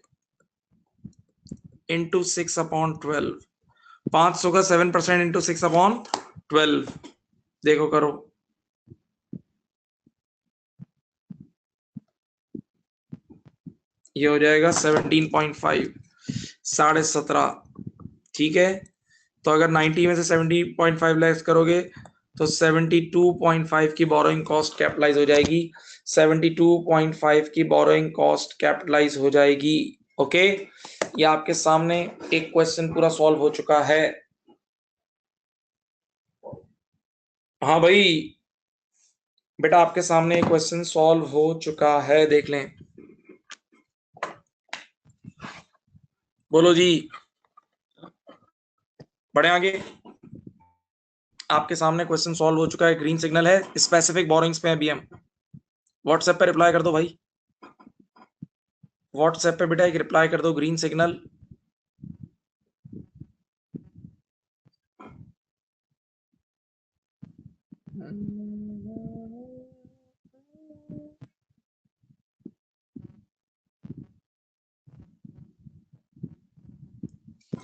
इंटू 6/12, 500 का 7% इंटू 6/12, देखो करो, ये हो जाएगा 17.5, 17.5। ठीक है, तो अगर 90 में से 17.5 लैक्स करोगे तो 72.5 की बोरोइंग कॉस्ट कैपिटलाइज हो जाएगी। 72.5 की बोरोइंग कॉस्ट कैपिटलाइज हो जाएगी। ओके, ये आपके सामने एक क्वेश्चन पूरा सॉल्व हो चुका है। हाँ भाई, बेटा आपके सामने एक क्वेश्चन सॉल्व हो चुका है, देख लें। बोलो जी, बढ़े आगे। आपके सामने क्वेश्चन सॉल्व हो चुका है, ग्रीन सिग्नल है, स्पेसिफिक बोरोइंग्स पे अभी हम। व्हाट्सएप पे रिप्लाई कर दो भाई, व्हाट्सएप पे बेटा एक रिप्लाई कर दो, ग्रीन सिग्नल।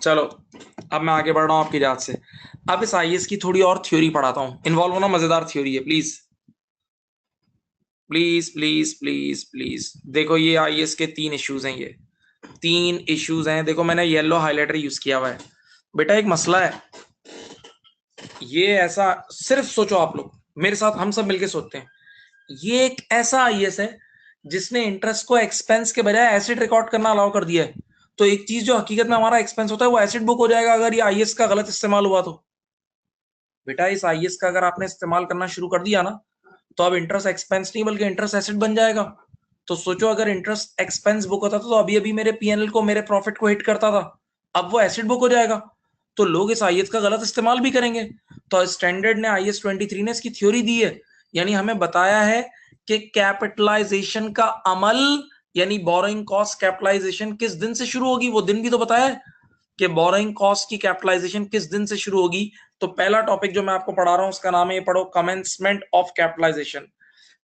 चलो अब मैं आगे बढ़ रहा हूं आपकी जांच से। अब इस आईएएस की थोड़ी और थ्योरी पढ़ाता हूं, इन्वॉल्व होना, मजेदार थ्योरी है, please please please please please. देखो ये आईएएस के 3 इश्यूज हैं, ये 3 इश्यूज हैं। देखो मैंने येलो हाइलाइटर यूज किया हुआ है। बेटा एक मसला है, ये ऐसा, सिर्फ सोचो आप लोग मेरे साथ, हम सब मिलके सोचते हैं। ये एक ऐसा आईएएस है जिसने इंटरेस्ट को एक्सपेंस के बजाय एसेट रिकॉर्ड करना अलाउ कर दिया है। तो एक चीज जो हकीकत में हमारा एक्सपेंस होता है वो एसेट बुक हो जाएगा अगर ये आईएएस का गलत इस्तेमाल हुआ तो। बेटा इस आईएएस का अगर आपने इस्तेमाल करना शुरू कर दिया ना, तो अब इंटरेस्ट एक्सपेंस नहीं बल्कि इंटरेस्ट एसेट बन जाएगा। तो सोचो अगर इंटरेस्ट एक्सपेंस बुक होता था तो अभी अभी मेरे पीएनएल को, मेरे प्रॉफिट को हिट करता था, अब वो एसेट बुक हो जाएगा। तो लोग इस आईएएस का गलत इस्तेमाल भी करेंगे। तो स्टैंडर्ड ने आईएएस 23 ने इसकी थ्योरी दी है, यानी हमें बताया है कि कैपिटलाइजेशन का अमल, यानी बोरोइंग कॉस्ट कैपिटलाइजेशन किस दिन से शुरू होगी, वो दिन भी तो बताया है कि बोरोइंग कॉस्ट की कैपिटलाइजेशन किस दिन से शुरू होगी। तो पहला टॉपिक जो मैं आपको पढ़ा रहा हूं उसका नाम है, ये पढ़ो, commencement of capitalisation.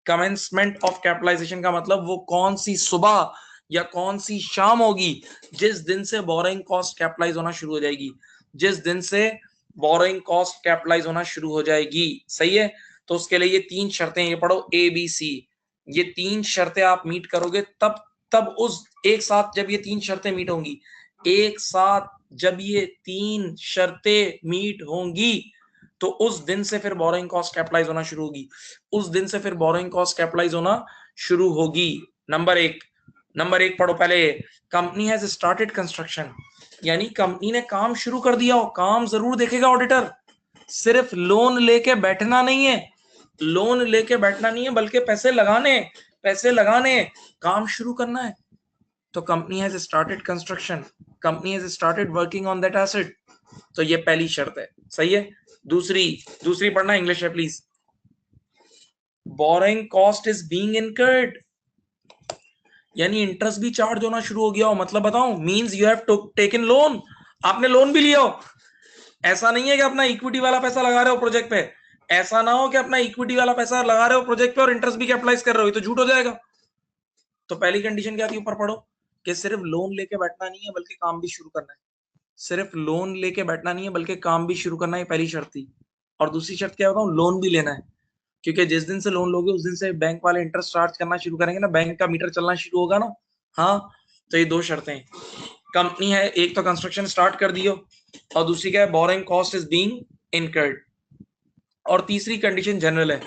Commencement of capitalisation का मतलब वो कौन सी सुबह या कौन सी शाम होगी जिस दिन से बोरोइंग कॉस्ट कैपिटलाइज होना शुरू हो जाएगी, जिस दिन से बोरोइंग कॉस्ट कैपिटलाइज होना शुरू हो जाएगी। सही है, तो उसके लिए ये 3 शर्तें, ये पढ़ो ए बी सी। ये 3 शर्तें आप मीट करोगे तब तब उस एक साथ जब ये 3 शर्तें मीट होंगी, एक साथ जब ये 3 शर्तें मीट होंगी तो उस दिन से फिर बोरोइंग कॉस्ट कैपिटलाइज होना शुरू होगी, उस दिन से फिर बोरोइंग कॉस्ट कैपिटलाइज होना शुरू होगी। नंबर 1 पढ़ो पहले, कंपनी हैज स्टार्टेड कंस्ट्रक्शन, यानी कंपनी ने काम शुरू कर दिया हो। काम जरूर देखेगा ऑडिटर, सिर्फ लोन लेके बैठना नहीं है, लोन लेके बैठना नहीं है बल्कि पैसे लगाने काम शुरू करना है। तो company has started construction, company has started working on that asset, तो ये पहली शर्त है। सही है। दूसरी दूसरी पढ़ना, इंग्लिश है please. Borrowing cost is being incurred, यानी इंटरेस्ट भी चार्ज होना शुरू हो गया हो। मतलब बताऊं, means you have taken loan, आपने लोन भी लिया हो। ऐसा नहीं है कि अपना इक्विटी वाला पैसा लगा रहे हो प्रोजेक्ट पे, ऐसा ना हो कि अपना इक्विटी वाला पैसा लगा रहे हो प्रोजेक्ट पे और इंटरेस्ट भी कैपिटलाइज कर रहे हो, तो झूठ हो जाएगा। तो पहली कंडीशन क्या थी, ऊपर पढ़ो, कि सिर्फ लोन लेके बैठना नहीं है बल्कि काम भी शुरू करना है। सिर्फ लोन लेके बैठना नहीं है बल्कि काम भी शुरू करना है, पहली शर्त थी। और दूसरी शर्त क्या बताऊं, लोन भी लेना है। क्योंकि जिस दिन से लोन लोगे उस दिन से बैंक वाले इंटरेस्ट चार्ज करना शुरू करेंगे ना, बैंक का मीटर चलना शुरू होगा ना। हाँ, तो ये दो शर्तें, कंपनी है, एक तो कंस्ट्रक्शन स्टार्ट कर दियो और दूसरी क्या है, borrowing cost is being incurred. और तीसरी कंडीशन जनरल है,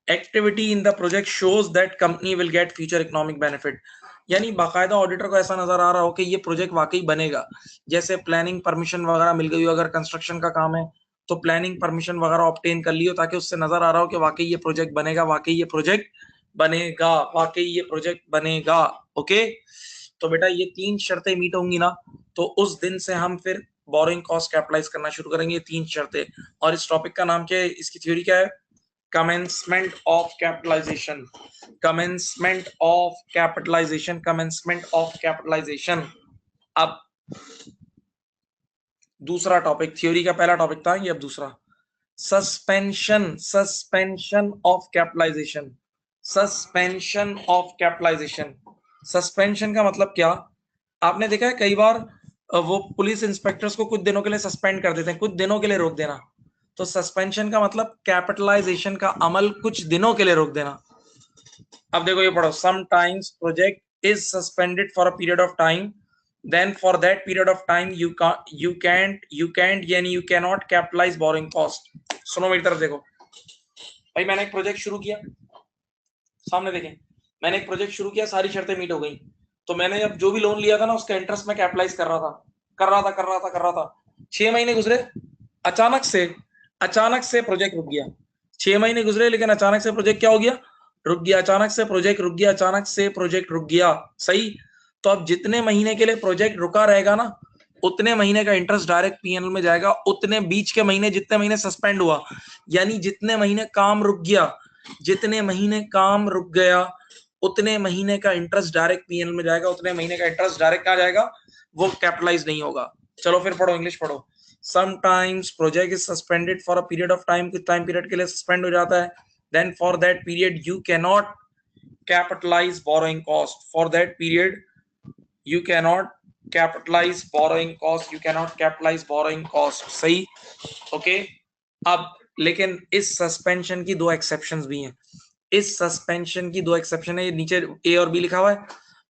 activity in the project shows that company will get future economic benefit. यानी बाकायदा ऑडिटर को ऐसा नजर आ रहा हो कि ये प्रोजेक्ट वाकई बनेगा। जैसे प्लानिंग परमिशन वगैरह मिल गई हो, अगर कंस्ट्रक्शन का काम है तो प्लानिंग परमिशन वगैरह ऑब्टेन कर लियो, ताकि उससे नजर आ रहा हो कि वाकई ये प्रोजेक्ट बनेगा, वाकई ये प्रोजेक्ट बनेगा, वाकई ये प्रोजेक्ट बनेगा। ओके, तो बेटा ये तीन शर्तें मीट होंगी ना, तो उस दिन से हम फिर बोरिंग कॉस्ट कैपिटलाइज करना शुरू करेंगे, तीन शर्तें। और इस टॉपिक का नाम क्या है, इसकी थ्योरी क्या है, commencement of capitalization, commencement of capitalization, commencement of capitalization। अब दूसरा टॉपिक, थ्योरी का पहला टॉपिक था, ये अब दूसरा, suspension, suspension of capitalisation, suspension of capitalisation. Suspension का मतलब क्या, आपने देखा है कई बार वो पुलिस इंस्पेक्टर्स को कुछ दिनों के लिए सस्पेंड कर देते हैं, कुछ दिनों के लिए रोक देना। तो सस्पेंशन का मतलब कैपिटलाइजेशन का अमल कुछ दिनों के लिए रोक देना। अब देखो ये पढ़ो, sometimes project is suspended for a period of time, then for that period of time you can't यानी you cannot capitalize borrowing cost। सुनो मेरी तरफ देखो भाई, मैंने एक प्रोजेक्ट शुरू किया, सामने देखें, मैंने एक प्रोजेक्ट शुरू किया, सारी शर्तें मीट हो गई, तो मैंने अब जो भी लोन लिया था ना उसका इंटरेस्ट मैं कैपिटलाइज कर रहा था, कर रहा था, कर रहा था, कर रहा था। 6 महीने गुजरे, अचानक से प्रोजेक्ट रुक गया। 6 महीने गुजरे लेकिन अचानक से प्रोजेक्ट क्या हो गया, रुक गया। अचानक से प्रोजेक्ट रुक गया, अचानक से प्रोजेक्ट रुक गया, सही। तो अब जितने महीने के लिए प्रोजेक्ट रुका रहेगा ना, उतने महीने का इंटरेस्ट डायरेक्ट पीएनएल में जाएगा, उतने बीच के महीने जितने महीने सस्पेंड हुआ, यानी जितने महीने काम रुक गया, जितने महीने काम रुक गया, उतने महीने का इंटरेस्ट डायरेक्ट पीएनएल में जाएगा, उतने महीने का इंटरेस्ट डायरेक्ट कहां जाएगा, वो कैपिटलाइज नहीं होगा। चलो फिर पढ़ो, इंग्लिश पढ़ो। Sometimes project is suspended for a period of time, कुछ टाइम पीरियड के लिए सस्पेंड हो जाता है, then for that period you can not capitalize borrowing cost, for that period you cannot capitalize borrowing cost, you cannot capitalize borrowing cost, सही। Okay, अब लेकिन इस सस्पेंशन की दो एक्सेप्शंस भी हैं, इस सस्पेंशन की दो एक्सेप्शन है, ये नीचे ए और बी लिखा हुआ है।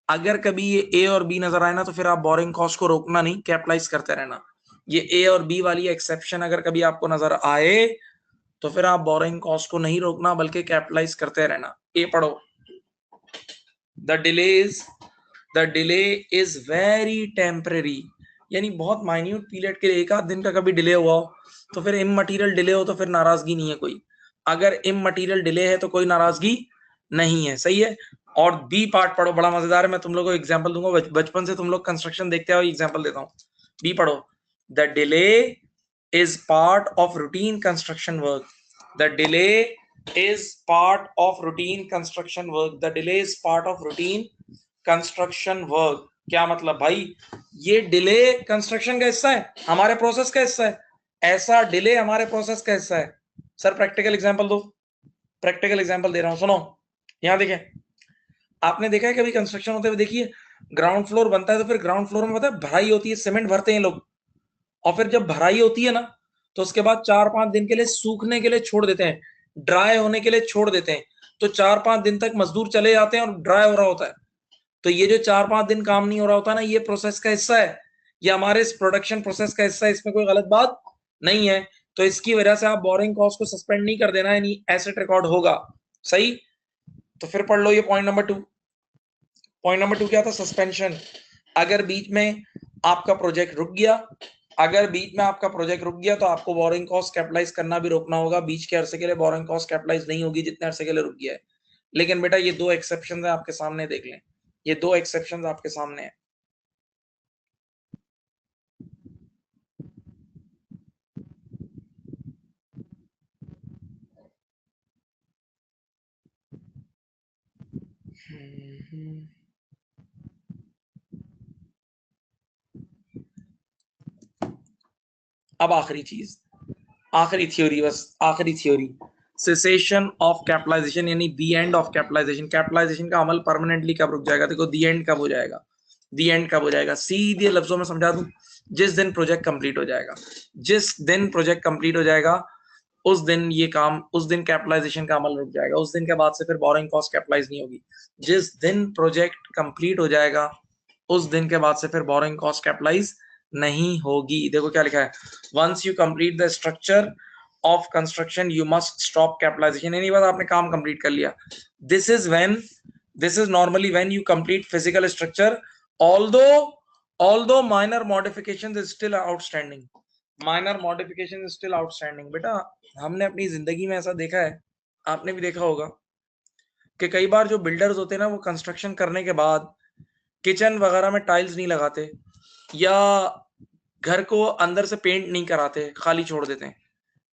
अगर कभी ये ए और बी नजर आए ना, तो फिर आप बोरिंग कॉस्ट को रोकना नहीं, कैपिटलाइज करते रहना। ये ए और बी वाली एक्सेप्शन अगर कभी आपको नजर आए तो फिर आप बोरिंग कॉस्ट को नहीं रोकना बल्कि कैपिटलाइज करते रहना। ए पढ़ो, the delay is very temporary, यानी बहुत माइन्यूट पीरियड के लिए, एक आध दिन का कभी डिले हुआ हो तो फिर इममटीरियल डिले हो तो फिर नाराजगी नहीं है कोई, अगर इममटीरियल डिले है तो कोई नाराजगी नहीं है, सही है। और बी पार्ट पढ़ो, बड़ा मजेदार है, मैं तुम लोगों को एग्जांपल दूंगा, बचपन से तुम लोग कंस्ट्रक्शन देखते हो, एग्जांपल देता हूँ। बी पढ़ो, the delay is part of routine construction work, the delay is part of routine construction work, the delay is part of routine construction work। क्या मतलब भाई, ये डिले कंस्ट्रक्शन का हिस्सा है, हमारे प्रोसेस का हिस्सा है, ऐसा डिले हमारे प्रोसेस का हिस्सा है। सर प्रैक्टिकल एग्जांपल दो, प्रैक्टिकल एग्जांपल दे रहा हूं, सुनो। यहां देखें, आपने देखा है कभी कंस्ट्रक्शन होते हुए, देखिए ग्राउंड फ्लोर बनता है तो फिर ग्राउंड फ्लोर में पता है भराई होती है, सीमेंट भरते हैं लोग, और फिर जब भराई होती है ना तो उसके बाद 4-5 दिन के लिए सूखने के लिए छोड़ देते हैं, ड्राई होने के लिए छोड़ देते हैं, तो 4-5 दिन तक मजदूर चले जाते हैं और ड्राई हो रहा होता है। तो ये जो 4-5 दिन काम नहीं हो रहा होता ना, ये प्रोसेस का हिस्सा है, ये हमारे इस प्रोडक्शन प्रोसेस का हिस्सा है, इसमें कोई गलत बात नहीं है। तो इसकी वजह से आप बोरिंग कॉस्ट को सस्पेंड नहीं कर देना, यानी एसेट रिकॉर्ड होगा, सही। तो फिर पढ़ लो ये पॉइंट नंबर 2। पॉइंट नंबर 2 क्या था, सस्पेंशन। अगर बीच में आपका प्रोजेक्ट रुक गया, अगर बीच में आपका प्रोजेक्ट रुक गया तो आपको बोरिंग कॉस्ट कैपिटलाइज करना भी रोकना होगा, बीच के अरसे के लिए बोरिंग कॉस्ट कैपिटलाइज नहीं होगी जितने अरसे के लिए रुक गया है। लेकिन बेटा ये दो एक्सेप्शन है आपके सामने, देख लें, ये दो एक्सेप्शन आपके सामने है। अब आखिरी चीज, आखिरी थ्योरी, बस आखिरी थ्योरी, सेसेशन ऑफ कैपिटलाइजेशन, यानी दी एंड ऑफ कैपिटलाइजेशन। कैपिटलाइजेशन का अमल परमानेंटली कब रुक जाएगा, देखो दी एंड कब हो जाएगा, दी एंड कब हो जाएगा, सीधे लफ्जों में समझा दूं, जिस दिन प्रोजेक्ट कंप्लीट हो जाएगा, जिस दिन प्रोजेक्ट कंप्लीट हो जाएगा, उस दिन ये काम, उस दिन कैपिटलाइजेशन का अमल रुक जाएगा। उस दिन के बाद से फिर बोरोइंग कॉस्ट कैपिटलाइज नहीं होगी। जिस दिन प्रोजेक्ट कंप्लीट हो जाएगा उस दिन के बाद से फिर बोरोइंग कॉस्ट कैपिटलाइज नहीं होगी। देखो क्या लिखा है, once you complete the structure of construction you must stop capitalisation. यानी बात आपने काम कंप्लीट कर लिया। This is normally when you complete physical structure, although minor modifications is still outstanding. Minor modification is still outstanding. बेटा हमने अपनी जिंदगी में ऐसा देखा है, आपने भी देखा होगा कि कई बार जो बिल्डर्स होते हैं ना, वो कंस्ट्रक्शन करने के बाद किचन वगैरह में टाइल्स नहीं लगाते या घर को अंदर से पेंट नहीं कराते, खाली छोड़ देते हैं।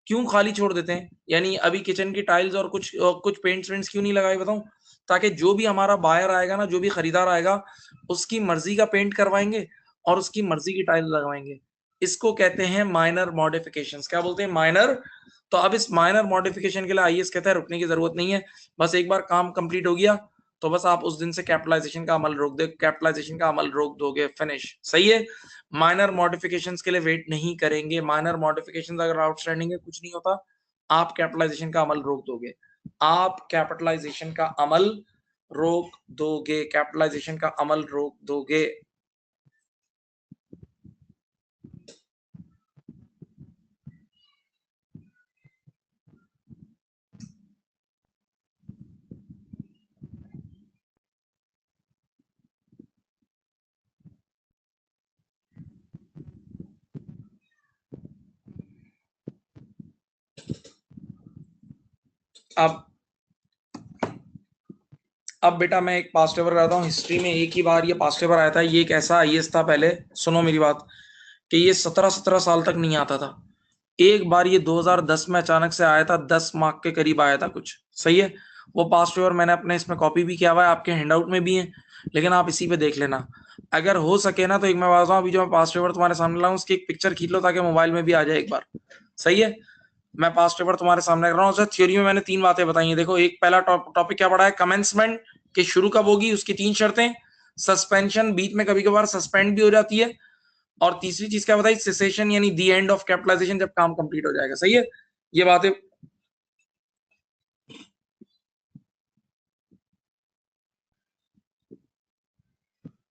क्यों खाली छोड़ देते हैं? यानी अभी किचन की टाइल्स और कुछ पेंट्स क्यों नहीं लगाए बताऊं? ताकि जो भी हमारा बायर आएगा ना, जो भी खरीदार आएगा, उसकी मर्जी का पेंट करवाएंगे और उसकी मर्जी की टाइल लगवाएंगे। इसको कहते हैं माइनर मॉडिफिकेशंस। क्या बोलते हैं? माइनर। तो अब इस माइनर मॉडिफिकेशन के लिए आईएएस कहता है रुकने की जरूरत नहीं है, बस एक बार काम कंप्लीट हो गया तो बस आप उस दिन से कैपिटलाइजेशन का अमल रोक दे, कैपिटलाइजेशन का अमल रोक दोगे, फिनिश। सही है। माइनर मॉडिफिकेशंस के लिए वेट नहीं करेंगे। माइनर मॉडिफिकेशंस अगर आउटस्टैंडिंग है, कुछ नहीं होता, आप कैपिटलाइजेशन का अमल रोक दोगे। आप कैपिटलाइजेशन का अमल रोक दोगे। कैपिटलाइजेशन का अमल रोक दोगे। अब बेटा मैं एक पास्ट पेपर करता हूँ। हिस्ट्री में एक ही बार ये पास्ट पेपर आया था। ये एक ऐसा आईएएस था, पहले सुनो मेरी बात, कि ये 17 साल तक नहीं आता था। एक बार ये 2010 में अचानक से आया था, 10 मार्क के करीब आया था कुछ। सही है। वो पास्ट पेपर मैंने अपने इसमें कॉपी भी किया हुआ है, आपके हैंडआउट में भी है, लेकिन आप इसी पे देख लेना। अगर हो सके ना तो एक मैं बताता हूँ, अभी जो मैं पास्ट पेपर तुम्हारे सामने लाऊं उसकी एक पिक्चर खींच लो ताकि मोबाइल में भी आ जाए एक बार। सही है। मैं पास्ट पेपर तुम्हारे सामने कर रहा हूँ। थ्योरी में मैंने 3 बातें बताई हैं। देखो, एक पहला टॉपिक क्या पढ़ा है? कमेंसमेंट, कि शुरू कब होगी, उसकी 3 शर्तें। सस्पेंशन, बीच में कभी कभार सस्पेंड भी हो जाती है। और तीसरी चीज क्या बताई? सेसेशन, यानी दी एंड ऑफ कैपिटलाइजेशन, जब काम कंप्लीट हो जाएगा। सही है। ये बातें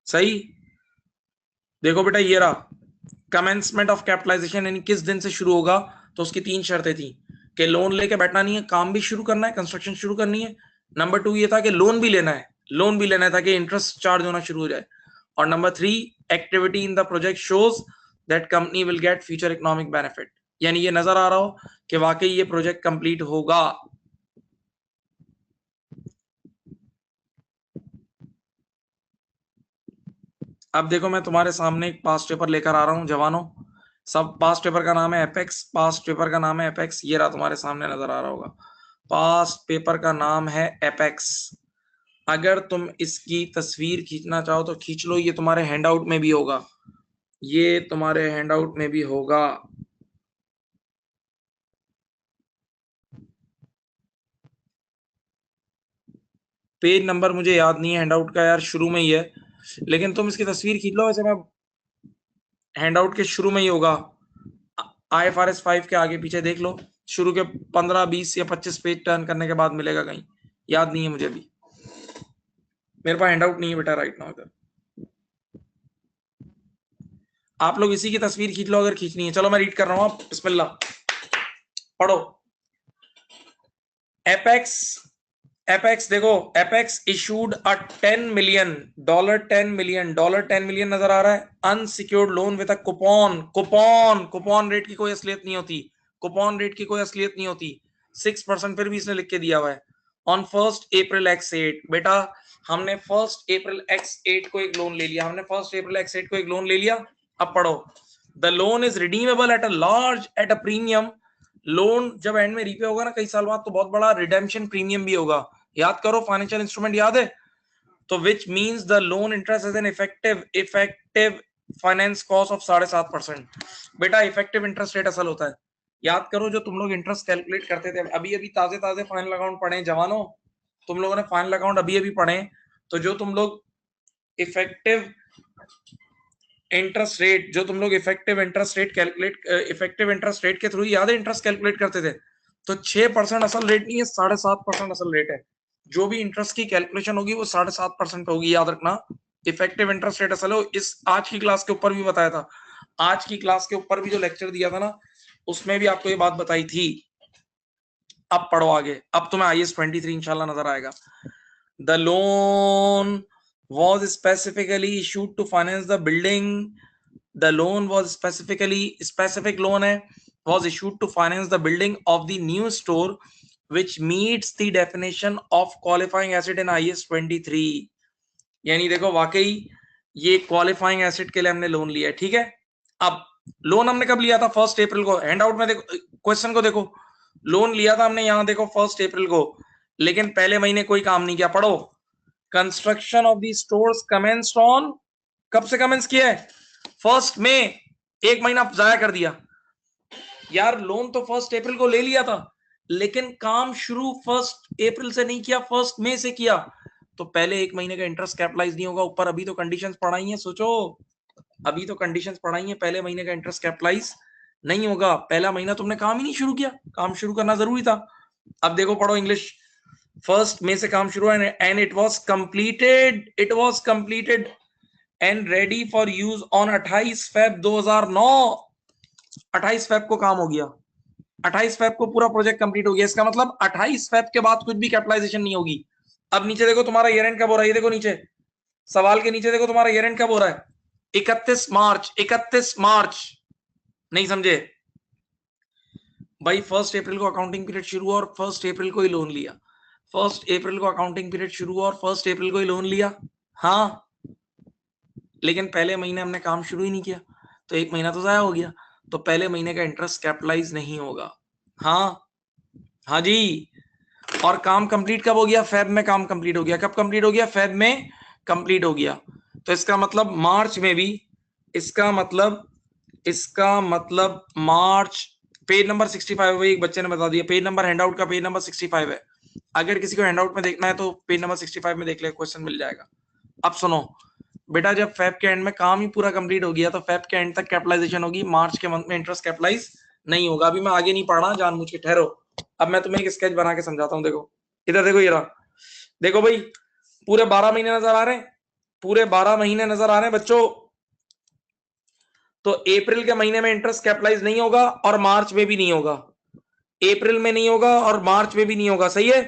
सही। देखो बेटा, ये रहा कमेंसमेंट ऑफ कैपिटलाइजेशन, यानी किस दिन से शुरू होगा। तो उसकी 3 शर्तें थी कि लोन लेके बैठना नहीं है, काम भी शुरू करना है, कंस्ट्रक्शन शुरू करनी है। नंबर 2 ये था कि लोन भी लेना है, लोन भी लेना है ताकि इंटरेस्ट चार्ज होना शुरू हो जाए। और number 3, activity in the project shows that company will get future economic benefit, यानी ये नजर आ रहा हो कि वाकई ये प्रोजेक्ट कंप्लीट होगा। अब देखो, मैं तुम्हारे सामने एक पास्ट पेपर लेकर आ रहा हूं जवानों। सब पास्ट पेपर का नाम है एपेक्स। पास्ट पेपर का नाम है एपेक्स। ये रहा, तुम्हारे सामने नजर आ रहा होगा। पास्ट पेपर का नाम है एपेक्स। अगर तुम इसकी तस्वीर खींचना चाहो तो खींच लो, ये तुम्हारे हैंडआउट में भी होगा। ये तुम्हारे हैंडआउट में भी होगा। पेज नंबर मुझे याद नहीं है हैंडआउट का यार, शुरू में ही है, लेकिन तुम इसकी तस्वीर खींच लो। वैसे मैं हैंडआउट के शुरू में ही होगा। IFRS 5 के आगे पीछे देख लो, शुरू के 15, 20 या 25 पेज टर्न करने के बाद मिलेगा कहीं। याद नहीं है मुझे भी, मेरे पास हैंडआउट नहीं है बेटा राइट नाउ इधर। आप लोग इसी की तस्वीर खींच लो अगर खींचनी है। चलो मैं रीड कर रहा हूं, आप बिस्मिल्लाह पढ़ो। एपेक्स, एपेक्स देखो, एपेक्स इशूड अ $10 million नजर आ रहा है, unsecured loan with a coupon. Coupon rate की कोई असलियत नहीं होती। कूपन रेट की कोई असलियत नहीं होती। 6% फिर भी इसने लिख के दिया हुआ है। ऑन 1 April X8, बेटा हमने 1 April X8 को एक लोन ले लिया। हमने 1 April X8 को एक लोन ले लिया। अब पढ़ो, the loan is redeemable at a premium. Loan जब एंड में रीपे होगा ना कई साल बाद, तो बहुत बड़ा रिडेम्पशन प्रीमियम भी होगा। याद करो, फाइनेंशियल इंस्ट्रूमेंट याद है? तो which means the loan interest is an effective finance cost of 7.5%। बेटा इफेक्टिव इंटरेस्ट रेट असल होता है। याद करो, जो तुम लोग इंटरेस्ट कैलकुलेट करते थे, अभी अभी ताजे ताजे फाइनल अकाउंट पढ़े जवानों, तुम लोगों ने फाइनल अकाउंट अभी अभी पढ़े, तो जो तुम लोग इफेक्टिव इंटरेस्ट रेट, जो तुम लोग इफेक्टिव इंटरेस्ट रेट के थ्रू याद है इंटरेस्ट कैलकुलेट करते थे। तो 6% असल रेट नहीं है, 7.5% असल रेट है। जो भी इंटरेस्ट की कैलकुलेशन होगी वो 7.5% होगी, याद रखना। इफेक्टिव इंटरेस्ट रेट असल हो, इस आज की क्लास के ऊपर भी बताया था, आज की क्लास के ऊपर भी जो लेक्चर दिया था ना, उसमें भी आपको ये बात बताई थी। अब पढ़ो आगे, अब तुम्हें IAS 23 इंशाल्लाह नजर आएगा। The loan was specifically issued to finance the building. The loan was specific loan है, was issued to finance the building of the new store which meets the definition of qualifying asset in IAS 23। यानी देखो वाकई ये qualifying asset के लिए हमने loan लिया है, ठीक है। अब लोन हमने कब लिया था? 1 अप्रैल को। हैंड आउट में देखो, क्वेश्चन को देखो, लोन लिया था हमने यहाँ देखो 1 अप्रैल को, लेकिन पहले महीने कोई काम नहीं किया। पढ़ो, construction of the stores commenced on, कब से कमेंस किया है? 1 मई। एक महीना जाया कर दिया यार। लोन तो 1 अप्रैल को ले लिया था, लेकिन काम शुरू 1 अप्रैल से नहीं किया, 1 मई से किया। तो पहले एक महीने का इंटरेस्ट कैपिटलाइज नहीं होगा। ऊपर अभी तो कंडीशंस पढ़ाई हैं, सोचो अभी तो कंडीशंस पढ़ाई हैं, पहले महीने का इंटरेस्ट कैपिटलाइज नहीं होगा। पहला महीना तुमने काम ही नहीं शुरू किया, काम शुरू करना जरूरी था। अब देखो पढ़ो इंग्लिश, 1 मई से काम शुरू है and it was completed and ready for use on 28 Feb 2009। 28 Feb को काम हो गया, 28 फेब को पूरा प्रोजेक्ट कंप्लीट हो गया। इसका मतलब 28 फेब के बाद कुछ भी कैपिटलाइजेशन नहीं होगी। अब नीचे देखो तुम्हारा ईयर एंड कब हो रहा है, ये देखो नीचे सवाल के नीचे देखो तुम्हारा ईयर एंड कब हो रहा है? 31 मार्च। 31 मार्च नहीं समझे भाई? 1 अप्रैल को अकाउंटिंग पीरियड शुरू हुआ और 1 अप्रैल को ही लोन लिया। 1 अप्रैल को अकाउंटिंग पीरियड शुरू हुआ और 1 अप्रैल को ही लोन लिया। हाँ, लेकिन पहले महीने हमने काम शुरू ही नहीं किया, तो एक महीना तो जाया हो गया। तो पहले महीने का इंटरेस्ट कैपिटलाइज नहीं होगा। हाँ हाँ जी। और काम कंप्लीट कब हो गया? फेब में काम कंप्लीट हो गया। कब कंप्लीट हो गया? फेब में कंप्लीट हो गया। तो इसका मतलब मार्च में भी, इसका मतलब मार्च, पेज नंबर 65 है, एक बच्चे ने बता दिया, पेज नंबर हैंडआउट का पेज नंबर 65 है। अगर किसी को हैंडआउट में देखना है तो पेज नंबर 65 में देख ले, क्वेश्चन मिल जाएगा। अब सुनो बेटा, जब फेब के एंड में काम ही पूरा कंप्लीट हो गया तो फेब के एंड तक कैपिटलाइजेशन होगी, मार्च के मंथ में इंटरेस्ट कैपिटलाइज नहीं होगा। अभी मैं आगे नहीं पढ़ रहा, जानबूझ के ठहरो। अब मैं तुम्हें एक स्केच बना के समझाता हूँ। देखो इधर देखो, ये रहा। देखो भाई, पूरे 12 महीने नजर आ रहे हैं, पूरे 12 महीने नजर आ रहे हैं बच्चों। तो अप्रैल के महीने में इंटरेस्ट कैपिटलाइज नहीं होगा और मार्च में भी नहीं होगा। अप्रैल में नहीं होगा और मार्च में भी नहीं होगा, सही है।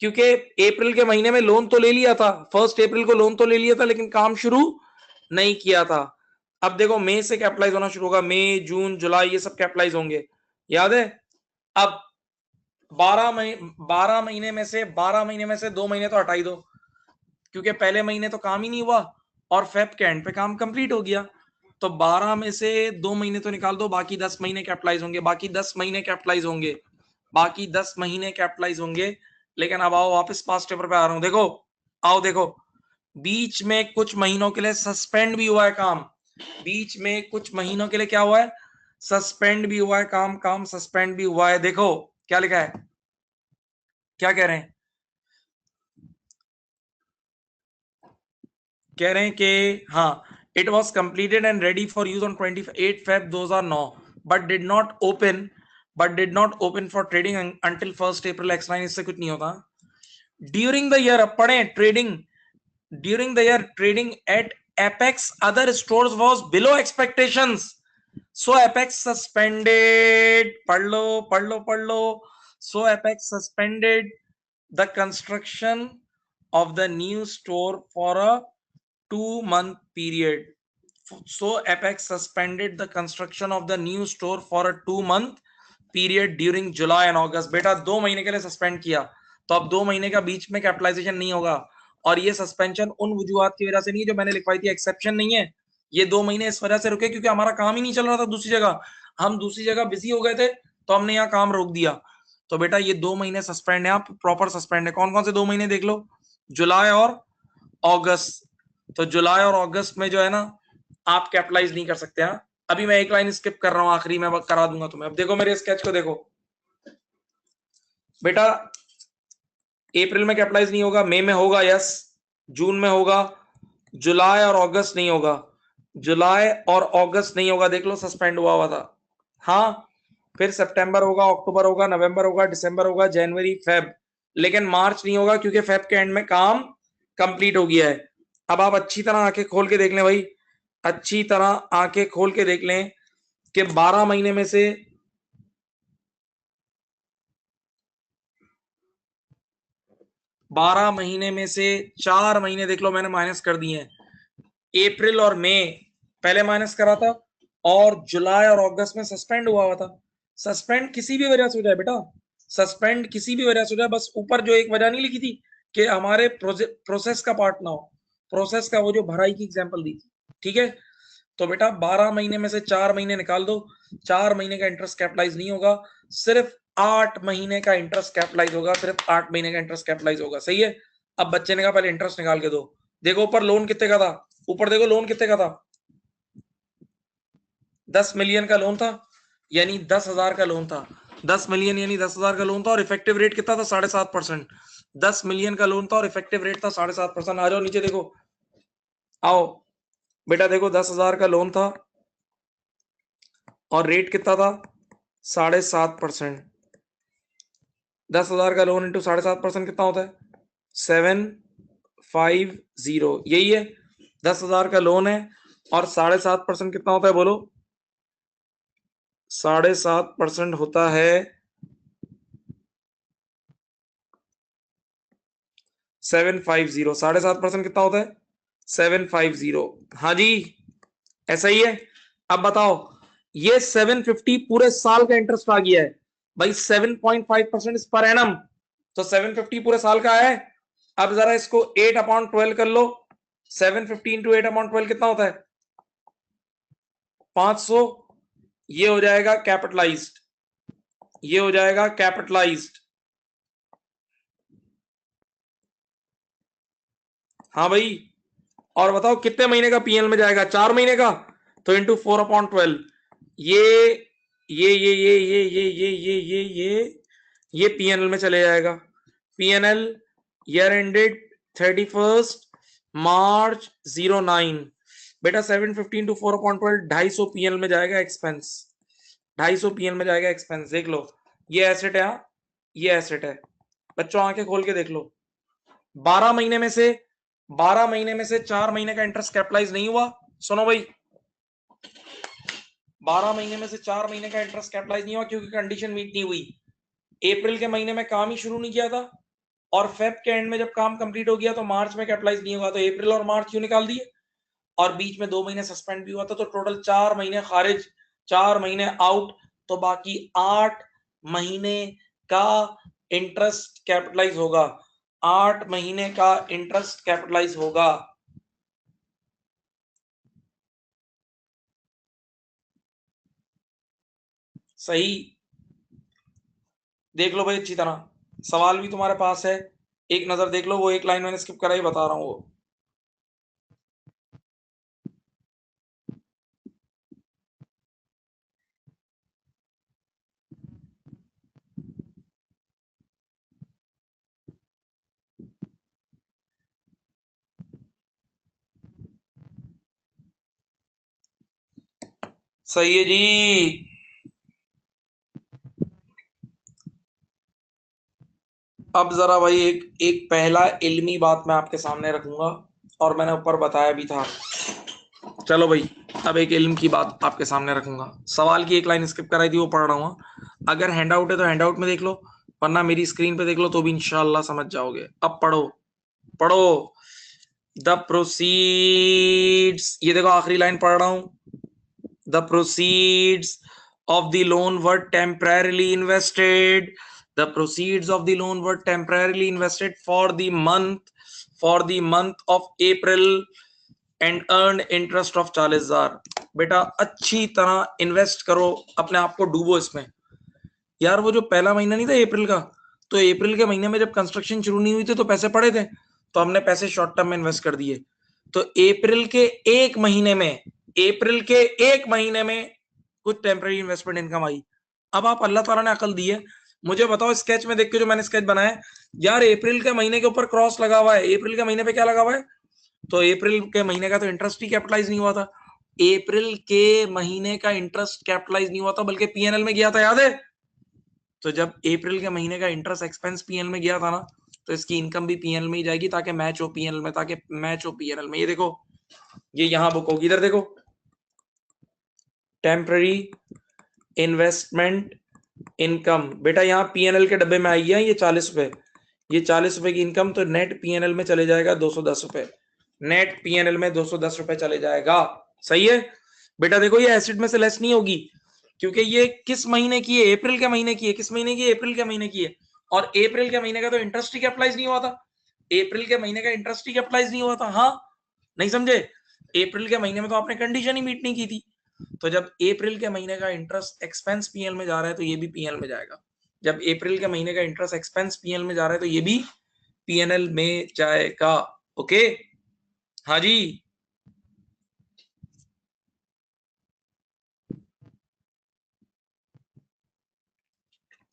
क्योंकि अप्रैल के महीने में लोन तो ले लिया था, 1 अप्रैल को लोन तो ले लिया था, लेकिन काम शुरू नहीं किया था। अब देखो मई से कैपिटलाइज होना शुरू होगा, मई जून जुलाई ये सब कैपिटलाइज होंगे, याद है। अब 12 महीने में से 2 महीने तो हटा ही दो, क्योंकि पहले महीने तो काम ही नहीं हुआ और फेब के एंड पे काम कंप्लीट हो गया। तो 12 में से 2 महीने तो निकाल दो, बाकी 10 महीने कैपिटलाइज होंगे, बाकी 10 महीने कैपिटलाइज होंगे, बाकी 10 महीने कैपिटलाइज होंगे। लेकिन अब आओ वापस पास्ट पेपर पे आ रहा हूं। देखो आओ देखो, बीच में कुछ महीनों के लिए सस्पेंड भी हुआ है काम, बीच में कुछ महीनों के लिए क्या हुआ है? सस्पेंड भी हुआ है काम, काम सस्पेंड भी हुआ है। देखो क्या लिखा है, क्या कह रहे हैं? कह रहे हैं कि हाँ, it was completed and ready for use on 28 Feb 2009 but did not open for trading until 1 April X9। इससे कुछ नहीं होता। ड्यूरिंग द ईयर, अब पढ़े, trading during the year trading at Apex other stores was below expectations, so Apex suspended, पढ़ लो, so Apex suspended the construction of the new store for a 2-month period. So Apex suspended the construction of the new store for a 2-month period during July and August। बेटा 2 महीने के लिए suspend किया, तो अब 2 महीने का बीच में कैपिटलाइजेशन नहीं होगा। और ये सस्पेंशन उन वजूहात की वजह से नहीं है जो मैंने लिखवाई थी, एक्सेप्शन नहीं है। ये 2 महीने इस वजह से रुके क्योंकि हमारा काम ही नहीं चल रहा था दूसरी जगह, हम दूसरी जगह बिजी हो गए थे, तो हमने यहाँ काम रोक दिया। तो बेटा ये 2 महीने सस्पेंड है, आप प्रॉपर सस्पेंड है। कौन कौन से 2 महीने देख लो, जुलाई और अगस्त। तो जुलाई और अगस्त में जो है ना, आप कैपिटलाइज नहीं कर सकते। हाँ, अभी मैं एक लाइन स्किप कर रहा हूं, आखिरी में करा दूंगा तुम्हें। अब देखो मेरे स्केच को देखो बेटा, अप्रैल में कैपिटलाइज नहीं होगा, मई में होगा, यस, जून में होगा, जुलाई और अगस्त नहीं होगा, जुलाई और अगस्त नहीं होगा, देख लो सस्पेंड हुआ था। हाँ, फिर सितंबर होगा, अक्टूबर होगा, नवंबर होगा, दिसंबर होगा, जनवरी, फेब, लेकिन मार्च नहीं होगा क्योंकि फेब के एंड में काम कंप्लीट हो गया है। अब आप अच्छी तरह आंखें खोल के देख लें भाई, अच्छी तरह आंखें खोल के देख लें कि 12 महीने में से 12 महीने में से 4 महीने देख लो मैंने माइनस कर दिए हैं। अप्रैल और मई पहले माइनस करा था, और जुलाई और अगस्त में सस्पेंड हुआ था। सस्पेंड किसी भी वजह से हो जाए बेटा, सस्पेंड किसी भी वजह से हो जाए, बस ऊपर जो एक वजह नहीं लिखी थी कि हमारे प्रोसेस का पार्ट ना हो, प्रोसेस का वो जो भराई की एग्जांपल दी थी, ठीक है। तो बेटा 12 महीने में से 4 महीने निकाल दो, 4 महीने का इंटरेस्ट कैपिटलाइज नहीं होगा, सिर्फ 8 महीने का इंटरेस्ट कैपिटलाइज होगा, सिर्फ 8 महीने का इंटरेस्ट कैपिटलाइज होगा, सही है। अब बच्चे ने कहा पहले इंटरेस्ट निकाल के दो। देखो ऊपर लोन कितने का था, ऊपर देखो लोन कितने का था, 10 मिलियन का लोन था, यानी 10,000 का लोन था। 10 मिलियन यानी 10,000 का लोन था, और इफेक्टिव रेट कितना था, 7.5%। 10 मिलियन का लोन था और इफेक्टिव रेट था 7.5%। आ जाओ नीचे देखो, आओ बेटा, देखो 10,000 का लोन था और रेट कितना था, 7.5%। 10,000 का लोन इंटू 7.5% कितना होता है, 750, यही है। 10,000 का लोन है और 7.5% कितना होता है, बोलो। 7.5% होता है 750। 7.5% कितना होता है, 750। हाँ जी, ऐसा ही है। अब बताओ, ये 750 पूरे साल का इंटरेस्ट आ गया है भाई, 7.5% पर एनम, तो 750 पूरे साल का है। अब जरा इसको 8/12 कर लो, 750 इंटू 8/12 कितना होता है, 500। ये हो जाएगा कैपिटलाइज्ड, ये हो जाएगा कैपिटलाइज्ड। हाँ भाई, और बताओ कितने महीने का पीएल में जाएगा, 4 महीने का, तो इंटू 4/12। ये ये पीएनएल में चले जाएगा। पीएनएल ईयर एंडेड 31 मार्च 09। बेटा 750 टू 4/12 250 पीएनएल में जाएगा एक्सपेंस, 250 पीएनएल में जाएगा एक्सपेंस। देख लो, ये एसेट है, ये एसेट है। बच्चों आंखें खोल के देख लो, 12 महीने में से 12 महीने में से 4 महीने का इंटरेस्ट कैपिटलाइज नहीं हुआ। सुनो भाई, 12 महीने में से 4 महीने का इंटरेस्ट कैपिटलाइज नहीं हुआ क्योंकि कंडीशन मीट नहीं हुई। अप्रैल के महीने में काम ही शुरू नहीं किया था, और फेब के एंड में जब काम कंप्लीट हो गया तो मार्च में कैपिटलाइज नहीं होगा, तो अप्रैल और मार्च क्यों निकाल दिए, और बीच में 2 महीने सस्पेंड भी हुआ था, तो टोटल 4 महीने खारिज, 4 महीने आउट, तो बाकी 8 महीने का इंटरेस्ट कैपिटलाइज होगा, 8 महीने का इंटरेस्ट कैपिटलाइज होगा। सही, देख लो भाई अच्छी तरह, सवाल भी तुम्हारे पास है, एक नजर देख लो, वो एक लाइन मैंने स्किप करा ही बता रहा हूं वो। सही है जी। अब जरा भाई एक एक पहला इल्मी बात मैं आपके सामने रखूंगा, और मैंने ऊपर बताया भी था। चलो भाई, अब एक इल्म की बात आपके सामने रखूंगा। सवाल की एक लाइन स्किप कराई थी वो पढ़ रहा हूँ, अगर हैंड आउट है तो हैंड आउट में देख लो, वरना मेरी स्क्रीन पे देख लो तो भी इंशाल्लाह समझ जाओगे। अब पढ़ो, पढ़ो। द प्रोसीड्स, ये देखो आखिरी लाइन पढ़ रहा हूं, the proceeds of the loan were temporarily invested, the proceeds of the loan were temporarily invested for the month of April and earned interest of 40,000। बेटा अच्छी तरह इन्वेस्ट करो, अपने आप को डूबो इसमें। यार वो जो पहला महीना नहीं था अप्रैल का, तो अप्रैल के महीने में जब कंस्ट्रक्शन शुरू नहीं हुई थी तो पैसे पड़े थे, तो हमने पैसे शॉर्ट टर्म में इन्वेस्ट कर दिए। तो अप्रैल के एक महीने में, अप्रैल के एक महीने में कुछ टेम्पररी इन्वेस्टमेंट इनकम आई। अब आप, अल्लाह ताला ने अकल दी है, मुझे बताओ स्केच में देख के, जो मैंने स्केच बनाया यार, अप्रैल के महीने के ऊपर क्रॉस लगा हुआ है, अप्रैल के महीने पे क्या लगा हुआ है, तो अप्रैल के महीने का तो इंटरेस्ट ही कैपिटलाइज नहीं हुआ था, अप्रैल के महीने का इंटरेस्ट कैपिटलाइज नहीं हुआ था बल्कि पीएनएल में गया था, याद है? तो जब अप्रैल के महीने का इंटरेस्ट एक्सपेंस पीएनएल में गया था ना, तो इसकी इनकम भी पीएनएल में ही जाएगी ताकि मैच हो पीएनएल में, ताकि मैच हो पीएनएल में। ये देखो, ये यहां बुक होगी, इधर देखो, टेम्पररी इन्वेस्टमेंट इनकम। बेटा यहाँ पीएनएल के डब्बे में आई है ये 40 रुपए, ये 40 रुपए की इनकम, तो नेट पीएनएल में चले जाएगा 210 रुपए, नेट पीएनएल में 210 रुपए चले जाएगा। सही है बेटा? देखो ये एसिड में से लेस नहीं होगी, क्योंकि ये किस महीने की है? अप्रैल के महीने की है। किस महीने की है? अप्रैल के महीने की है। और अप्रैल के महीने का तो इंटरेस्ट ही कैपिटलाइज नहीं हुआ था। अप्रैल के महीने का इंटरेस्ट ही कैपिटलाइज नहीं हुआ था। हाँ, नहीं समझे? अप्रैल के महीने में तो आपने कंडीशन ही मीट नहीं की थी। तो जब अप्रैल के महीने का इंटरेस्ट एक्सपेंस पीएल में जा रहा है तो ये भी पीएल में जाएगा। जब अप्रैल के महीने का इंटरेस्ट एक्सपेंस पीएल में जा रहा है तो ये भी पीएनएल में जाएगा। ओके, हाँ जी।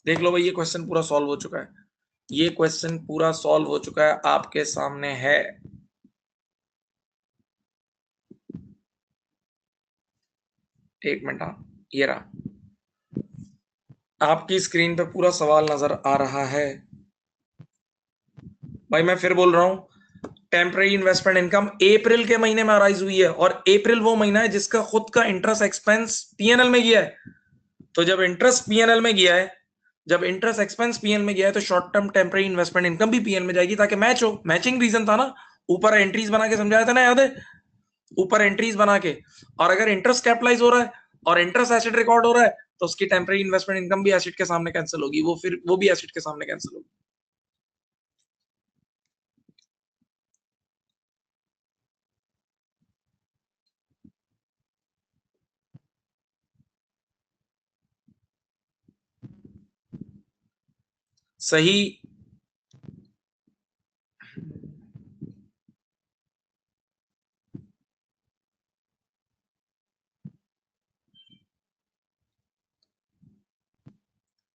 देख लो भाई, ये क्वेश्चन पूरा सॉल्व हो चुका है, ये क्वेश्चन पूरा सॉल्व हो चुका है, आपके सामने है। एक मिनट, हाँ ये रहा, आपकी स्क्रीन पे पूरा सवाल नजर आ रहा है। भाई मैं फिर बोल रहा हूं, टेम्पररी इन्वेस्टमेंट इनकम अप्रैल के महीने में अराइज हुई है, और अप्रैल वो महीना है जिसका खुद का इंटरेस्ट एक्सपेंस पीएनएल में गया है। तो जब इंटरेस्ट पीएनएल में गया है, जब इंटरेस्ट एक्सपेंस पीएनएल में गया है, तो short term temporary investment income भी पीएनएल में जाएगी, ताकि मैच हो। मैचिंग रीजन था ना, ऊपर एंट्रीज बना के समझाया था ना, याद है? ऊपर एंट्रीज बना के, और अगर इंटरेस्ट कैपिटलाइज हो रहा है और इंटरेस्ट एसिड रिकॉर्ड हो रहा है, तो उसकी टेम्पररी इन्वेस्टमेंट इनकम भी एसिड के सामने कैंसिल होगी, वो फिर वो भी एसिड के सामने कैंसिल होगी। सही।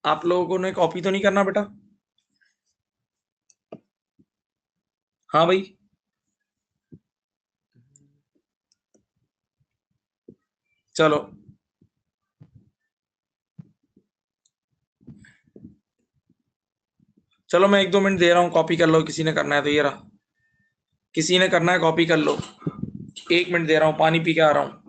आप लोगों ने कॉपी तो नहीं करना बेटा? हाँ भाई, चलो चलो, मैं 1-2 मिनट दे रहा हूँ, कॉपी कर लो, किसी ने करना है तो ये रहा, किसी ने करना है कॉपी कर लो। 1 मिनट दे रहा हूँ, पानी पी के आ रहा हूँ।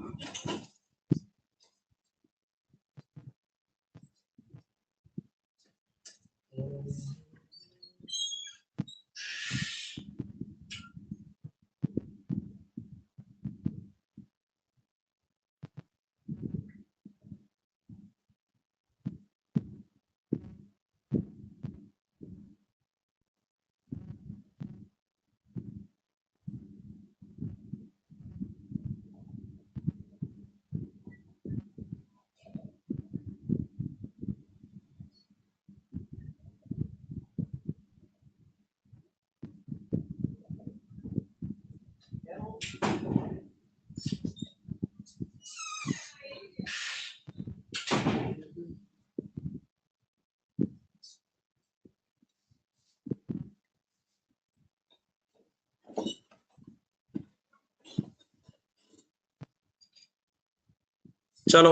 चलो,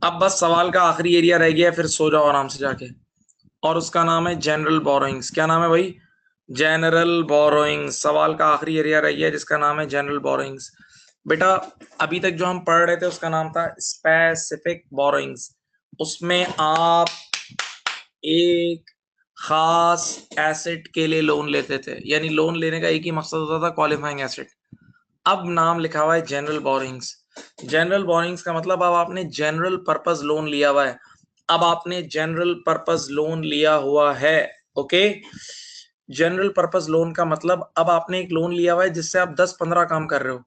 अब बस सवाल का आखिरी एरिया रह गया है, फिर सो जाओ आराम से जाके। और उसका नाम है जनरल बोरोइंग्स। क्या नाम है भाई? General borrowings. सवाल का आखिरी एरिया रह गया है जिसका नाम है जनरल बोरोइंग्स। बेटा अभी तक जो हम पढ़ रहे थे उसका नाम था स्पेसिफिक बोरोइंग्स। उसमें आप एक खास एसेट के लिए लोन लेते थे, यानी लोन लेने का एक ही मकसद होता था, क्वालिफाइंग एसेट। अब नाम लिखा हुआ है जनरल बोरिंग्स। जनरल बोरिंग्स का मतलब अब आपने जनरल पर्पस लोन लिया हुआ है, अब आपने जनरल पर्पस लोन लिया हुआ है। ओके, जनरल पर्पस लोन का मतलब अब आपने एक लोन लिया हुआ है जिससे आप 10-15 काम कर रहे हो।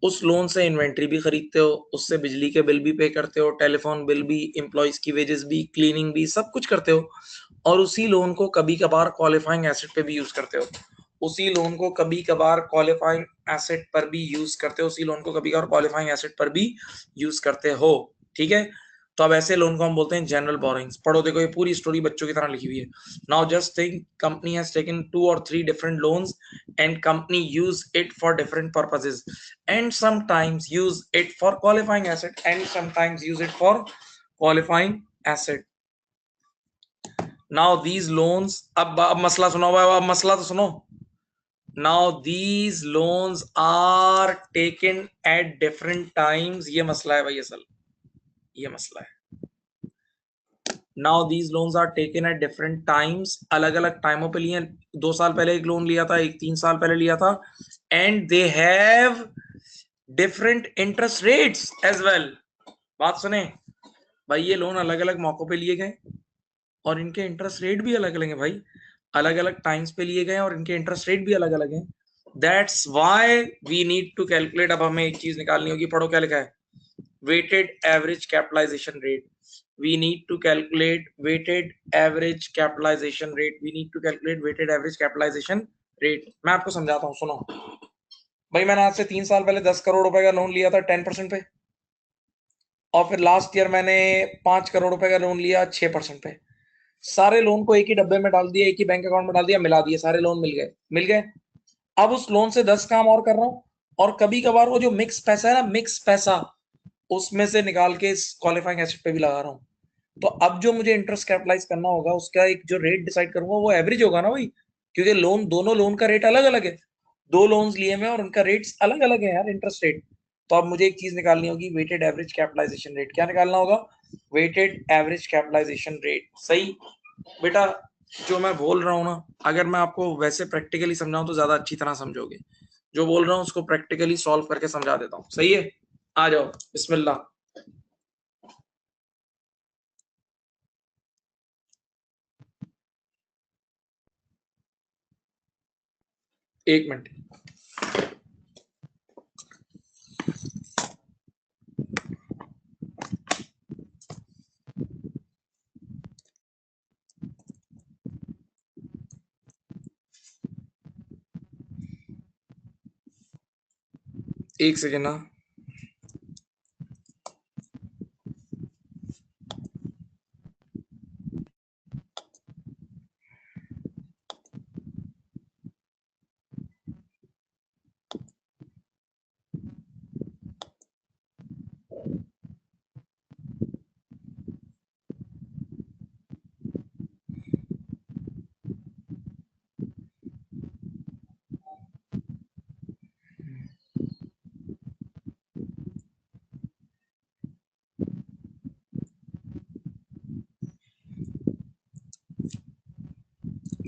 उस लोन से इन्वेंट्री भी खरीदते हो, उससे बिजली के बिल भी पे करते हो, टेलीफोन बिल भी, एम्प्लॉयज की वेजेस भी, क्लीनिंग भी, सब कुछ करते हो। और उसी लोन को कभी कभार क्वालिफाइंग एसेट पे भी यूज करते हो, उसी लोन को कभी कभार क्वालिफाइंग एसेट पर भी यूज करते हो, उसी लोन को कभी कभार क्वालिफाइंग एसेट पर भी यूज करते हो। ठीक है, तो अब ऐसे लोन को हम बोलते हैं जनरल बोरिंग्स। पढ़ो, देखो ये पूरी स्टोरी बच्चों की तरह लिखी हुई है। Now just think, company has taken 2 or 3 different loans and company use it for different purposes and sometimes use it for qualifying asset and sometimes use it for qualifying asset. Now these loans, अब मसला सुनो भाई, अब मसला तो सुनो। Now these loans are taken at different times, ये मसला है भाई, असल ये मसला है। Now these loans are taken at different times, अलग अलग टाइमों पे लिए। 2 साल पहले एक लोन लिया था, एक 3 साल पहले लिया था, and they have different interest rates as well। बात सुने भाई, ये लोन अलग अलग मौकों पे लिए गए और इनके इंटरेस्ट रेट भी अलग अलग है भाई, अलग अलग टाइम्स पे लिए गए और इनके इंटरेस्ट रेट भी अलग अलग हैं। That's why we need to calculate. अब हमें एक चीज निकालनी होगी, पढ़ो क्या लिखा है, weighted average capitalization rate. we need to calculate weighted average capitalization rate, we need to calculate weighted average capitalization rate। मैं आपको समझाता हूँ, सुनो भाई। मैंने आज से 3 साल पहले 10 करोड़ रुपए का लोन लिया था 10% पे, और फिर लास्ट ईयर मैंने 5 करोड़ रुपए का लोन लिया 6% पे। सारे लोन को एक ही डब्बे में डाल दिया, एक ही बैंक अकाउंट में डाल दिया, मिला दिए, सारे लोन मिल गए। अब उस लोन से 10 काम और कर रहा हूं, और कभी कभार वो जो मिक्स पैसा है ना, मिक्स पैसा, उसमें से निकाल के इस क्वालिफाइंग एसेट पे भी लगा रहा हूं। तो अब जो मुझे इंटरेस्ट कैपिटलाइज करना होगा, उसका एक जो रेट डिसाइड करूंगा वो एवरेज होगा ना भाई, क्योंकि लोन, दोनों लोन का रेट अलग अलग है। 2 लोन्स लिए मैं और उनका रेट्स अलग अलग है यार, इंटरेस्ट रेट। तो अब मुझे एक चीज निकालनी होगी, वेटेड एवरेज कैपिटलाइजेशन रेट। क्या निकालना होगा, वेटेड एवरेज कैपिटलाइजेशन रेट। सही बेटा, जो मैं बोल रहा हूँ ना, अगर मैं आपको वैसे प्रैक्टिकली समझाऊं तो ज्यादा अच्छी तरह समझोगे। जो बोल रहा हूँ उसको प्रैक्टिकली सॉल्व करके समझा देता हूँ, सही है। आ जाओ, बिस्मिल्लाह। एक मिनट, एक सेकेंड ना।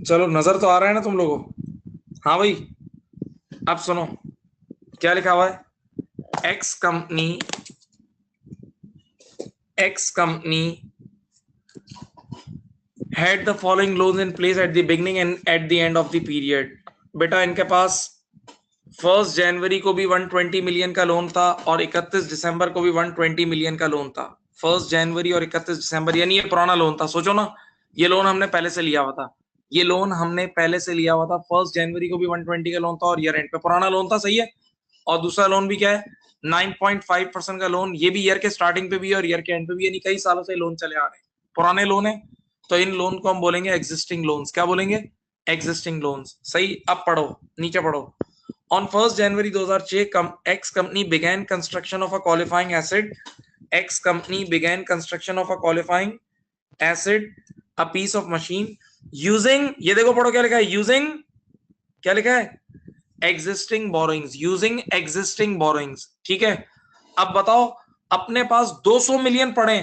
चलो, नजर तो आ रहा है ना तुम लोगों को? हाँ भाई, अब सुनो क्या लिखा हुआ है। X company had the following loans in place at the beginning and at the end of the period। बेटा इनके पास 1 जनवरी को भी 120 मिलियन का लोन था और 31 दिसंबर को भी 120 मिलियन का लोन था। 1 जनवरी और 31 दिसंबर, यानी ये पुराना लोन था। सोचो ना, ये लोन हमने पहले से लिया हुआ था, ये लोन हमने पहले से लिया हुआ था। 1 जनवरी को भी 120 का लोन था और ईयर एंड पे पुराना लोन था, सही है। और दूसरा लोन भी क्या है, 9.5% का लोन, ये भी ईयर के स्टार्टिंग पे भी और ईयर के एंड पे भी, यानी कई सालों से लोन चले आ रहे हैं, पुराने लोन है। तो इन लोन को हम बोलेंगे एग्जिस्टिंग लोन्स। क्या बोलेंगे, एग्जिस्टिंग लोन्स। सही। अब पढ़ो, नीचे पढ़ो। On 1st January 2006, X company began construction of a qualifying asset. X company began construction of a qualifying asset, a piece of machine using, ये देखो पढ़ो क्या लिखा है, using, क्या लिखा है, existing borrowings, using existing borrowings। ठीक है। अब बताओ, अपने पास 200 मिलियन पड़े,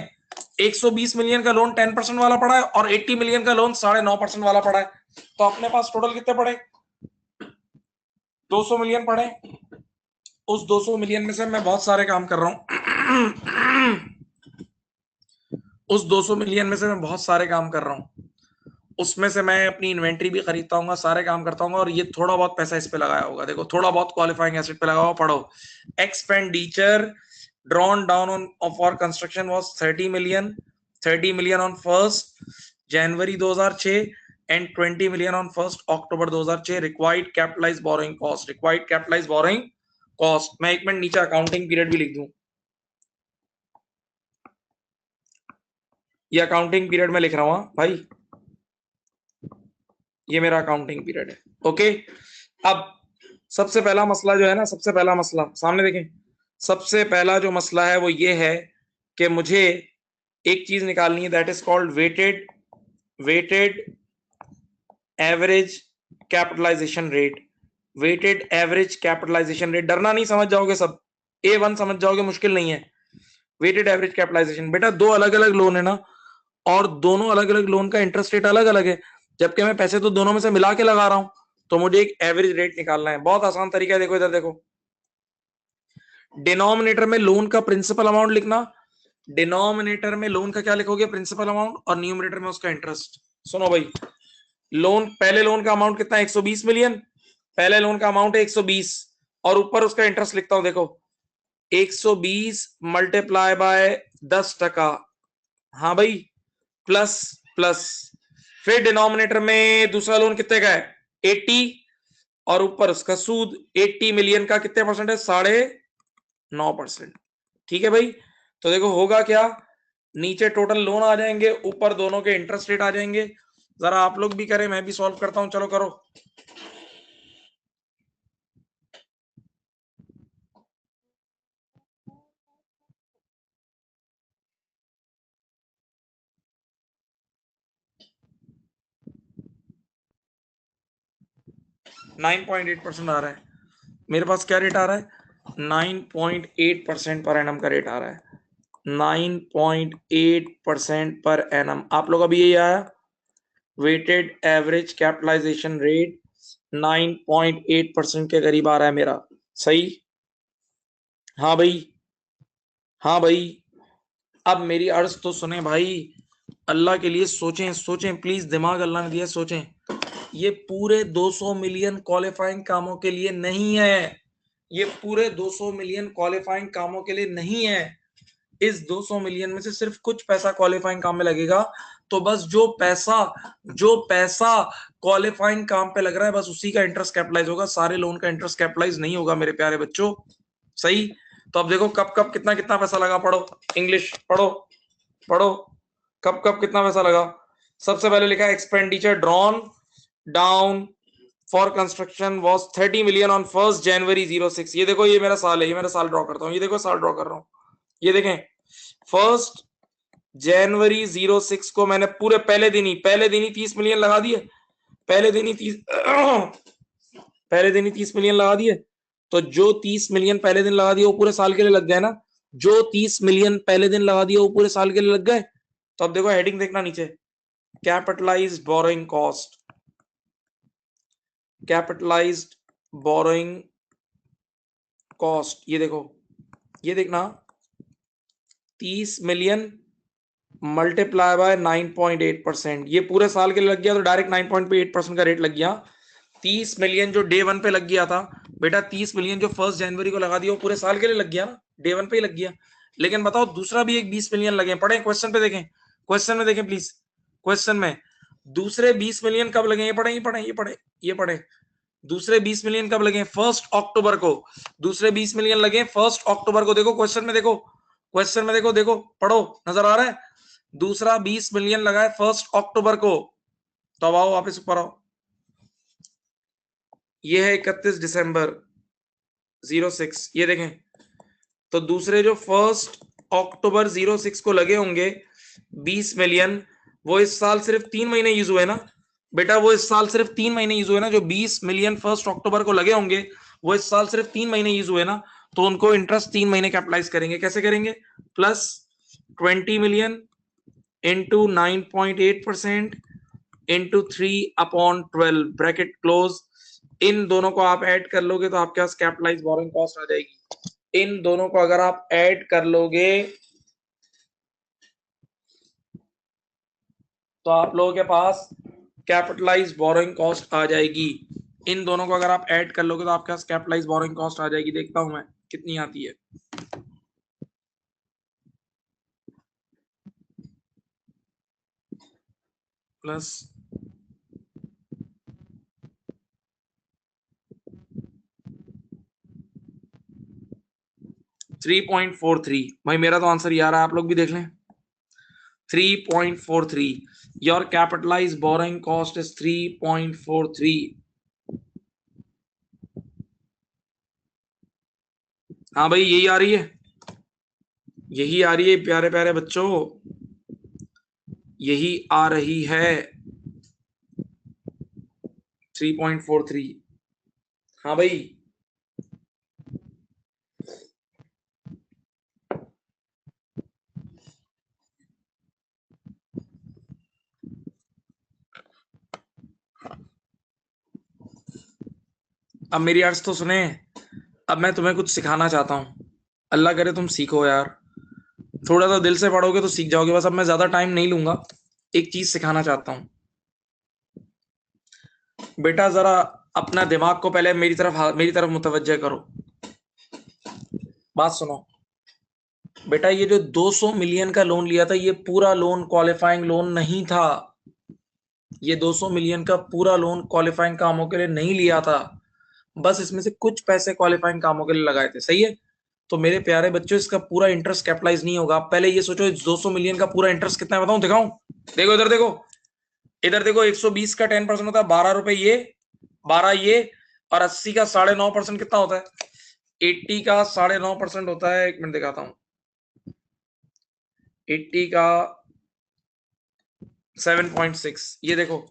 120 मिलियन का लोन 10% वाला पड़ा है और 80 मिलियन का लोन 9.5% वाला पड़ा है। तो अपने पास टोटल कितने पड़े, 200 मिलियन पड़े। उस 200 मिलियन में से मैं बहुत सारे काम कर रहा हूं, उस 200 मिलियन में से मैं बहुत सारे काम कर रहा हूं, उसमें से मैं अपनी इन्वेंट्री भी खरीदता हूँ, सारे काम करता हूँ, और ये थोड़ा बहुत पैसा इस पे लगाया होगा। देखो, थोड़ा बहुत क्वालिफाइंग एसेट पे लगा हुआ। पढ़ो, expenditure drawn down on for construction was 30 million on 1 January 2006 and 20 million on 1 October 2006। Required capitalize borrowing cost, required capitalize borrowing cost. मैं एक मिनट नीचे अकाउंटिंग पीरियड भी लिख दूं। ये अकाउंटिंग पीरियड में लिख रहा हूं भाई, ये मेरा अकाउंटिंग पीरियड है। ओके, अब सबसे पहला मसला जो है ना, सबसे पहला मसला सामने देखें, सबसे पहला जो मसला है वो ये है कि मुझे एक चीज निकालनी है, that is called weighted average capitalization rate. Weighted average capitalization rate, डरना नहीं, समझ जाओगे सब, A1 समझ जाओगे, मुश्किल नहीं है। वेटेड एवरेज कैपिटलाइजेशन, बेटा दो अलग अलग लोन है ना, और दोनों अलग अलग लोन का इंटरेस्ट रेट अलग अलग है, जबकि मैं पैसे तो दोनों में से मिला के लगा रहा हूं, तो मुझे एक एवरेज रेट निकालना है। बहुत आसान तरीका है, देखो इधर देखो, डिनोमिनेटर में लोन का प्रिंसिपल अमाउंट लिखना, डिनोमिनेटर में लोन का क्या लिखोगे, प्रिंसिपल अमाउंट, और न्यूमरेटर में उसका इंटरेस्ट। सुनो भाई, लोन, पहले लोन का अमाउंट कितना है, 120 मिलियन, पहले लोन का अमाउंट है 120, और ऊपर उसका इंटरेस्ट लिखता हूं, देखो 120 मल्टीप्लाई बाय 10%, हाँ भाई, प्लस प्लस, फिर डिनोमिनेटर में दूसरा लोन कितने का है, 80, और ऊपर उसका सूद 80 मिलियन का कितने परसेंट है, 9.5%। ठीक है भाई, तो देखो होगा क्या, नीचे टोटल लोन आ जाएंगे, ऊपर दोनों के इंटरेस्ट रेट आ जाएंगे। जरा आप लोग भी करें, मैं भी सॉल्व करता हूं, चलो करो। नाइन पॉइंट एट परसेंट आ रहा है मेरे पास, क्या रेट आ रहा है, 9.8% पर एनम का रेट आ रहा है, 9.8% पर एनम। आप लोग अभी यही आया, वेटेड एवरेज कैपिटलाइजेशन रेट 9.8% के करीब आ रहा है मेरा, सही। हाँ भाई, हाँ भाई, अब मेरी अर्ज तो सुने भाई, अल्लाह के लिए सोचें, सोचें प्लीज, दिमाग अल्लाह ने दिया, सोचें। ये पूरे 200 मिलियन क्वालिफाइंग कामों के लिए नहीं है, ये पूरे 200 मिलियन क्वालिफाइंग कामों के लिए नहीं है। इस 200 मिलियन में से सिर्फ कुछ पैसा क्वालिफाइंग काम में लगेगा, तो बस जो पैसा क्वालिफाइंग काम पे लग रहा है, बस उसी का इंटरेस्ट कैपिटलाइज होगा, सारे लोन का इंटरेस्ट कैपिटलाइज नहीं होगा मेरे प्यारे बच्चों, सही। तो अब देखो कब कब कितना कितना पैसा लगा, पढ़ो इंग्लिश, पढ़ो पढ़ो, कब कब कितना पैसा लगा। सबसे पहले लिखा है expenditure drawn down for construction was 30 million on 1 जनवरी 06। ये देखो, ये मेरा साल है, ये मेरा साल ड्रॉ करता हूँ, ये देखो साल ड्रॉ कर रहा हूँ, ये देखें 1 जनवरी 06 को मैंने पूरे पहले दिन ही 30 मिलियन लगा दिए, पहले दिन ही 30 पहले दिन ही 30 मिलियन लगा दिए। तो जो 30 मिलियन पहले दिन लगा दिए वो पूरे साल के लिए लग गए ना, जो 30 मिलियन पहले दिन लगा दिए वो पूरे साल के लिए लग गए। तो अब देखो हेडिंग देखना नीचे, capitalised borrowing cost, capitalised borrowing cost, ये देखो, ये देखना 30 मिलियन मल्टीप्लाई बाय 9.8%, ये पूरे साल के लिए लग गया, तो डायरेक्ट 9.8% का रेट लग गया। 30 मिलियन जो डे वन पे लग गया था बेटा, 30 मिलियन जो 1 जनवरी को लगा दिया वो पूरे साल के लिए लग गया ना, डे वन पे ही लग गया। लेकिन बताओ दूसरा भी एक 20 मिलियन लगे, पढ़े क्वेश्चन पे देखें, क्वेश्चन में देखें प्लीज, क्वेश्चन में दूसरे 20 मिलियन कब लगे, ये पढ़े ये पढ़े ये पढ़े ये पढ़े, दूसरे 20 मिलियन कब लगे, 1 अक्टूबर को, दूसरे 20 मिलियन लगे 1 अक्टूबर को। देखो क्वेश्चन में देखो, क्वेश्चन में देखो, देखो पढ़ो, नजर आ रहा है, दूसरा 20 मिलियन लगा है 1 अक्टूबर को। तो अब आओ वापस ऊपर आओ, ये है 31 दिसंबर 06, ये देखें, तो दूसरे जो 1 अक्टूबर 06 को लगे होंगे 20 मिलियन, वो इस साल सिर्फ 3 महीने यूज हुए ना बेटा, वो इस साल सिर्फ 3 महीने यूज हुए ना, जो 20 मिलियन 1 अक्टूबर को लगे होंगे वो इस साल सिर्फ 3 महीने यूज हुए ना, तो उनको इंटरेस्ट 3 महीने कैपिटलाइज करेंगे, कैसे करेंगे, plus 20 million into 9.8% into 3/12 bracket close. इन दोनों को आप ऐड कर लोगे तो आपके पास कैपिटलाइज बोरोइंग कॉस्ट आ जाएगी, इन दोनों को अगर आप ऐड कर लोगे तो आप लोगों के पास कैपिटलाइज बोरोइंग कॉस्ट आ जाएगी, इन दोनों को अगर आप ऐड कर लोगे तो आपके पास कैपिटलाइज बोरोइंग कॉस्ट आ जाएगी। देखता हूं मैं कितनी आती है, प्लस 3.43। भाई मेरा तो आंसर यार, आप लोग भी देख लें, 3.43. Your capitalized borrowing cost is 3.43. हाँ भाई, यही आ रही है, यही आ रही है प्यारे प्यारे बच्चों, यही आ रही है 3.43। हाँ भाई, अब मेरी अर्ज तो सुने। अब मैं तुम्हें कुछ सिखाना चाहता हूँ, अल्लाह करे तुम सीखो यार, थोड़ा सा दिल से पढ़ोगे तो सीख जाओगे। बस अब मैं ज्यादा टाइम नहीं लूंगा, एक चीज सिखाना चाहता हूँ। बेटा जरा अपना दिमाग को पहले मेरी तरफ मुतवज्जह करो, बात सुनो। बेटा ये जो 200 मिलियन का लोन लिया था, ये पूरा लोन क्वालिफाइंग लोन नहीं था। ये 200 मिलियन का पूरा लोन क्वालिफाइंग कामों के लिए नहीं लिया था, बस इसमें से कुछ पैसे क्वालिफाइंग कामों के लिए लगाए थे, सही है। तो मेरे प्यारे बच्चों, इसका पूरा इंटरेस्ट कैपिटलाइज नहीं होगा। आप पहले ये सोचो, इस 200 मिलियन का पूरा इंटरेस्ट कितना है बताऊं, दिखाऊं? देखो इधर देखो, इधर देखो, 120 का 10% होता है 12 रुपए, ये 12 ये, और 80 का 9.5% कितना होता है? 80 का 9.5% होता है, एक मिनट दिखाता हूं, 80 का 7.6, ये देखो,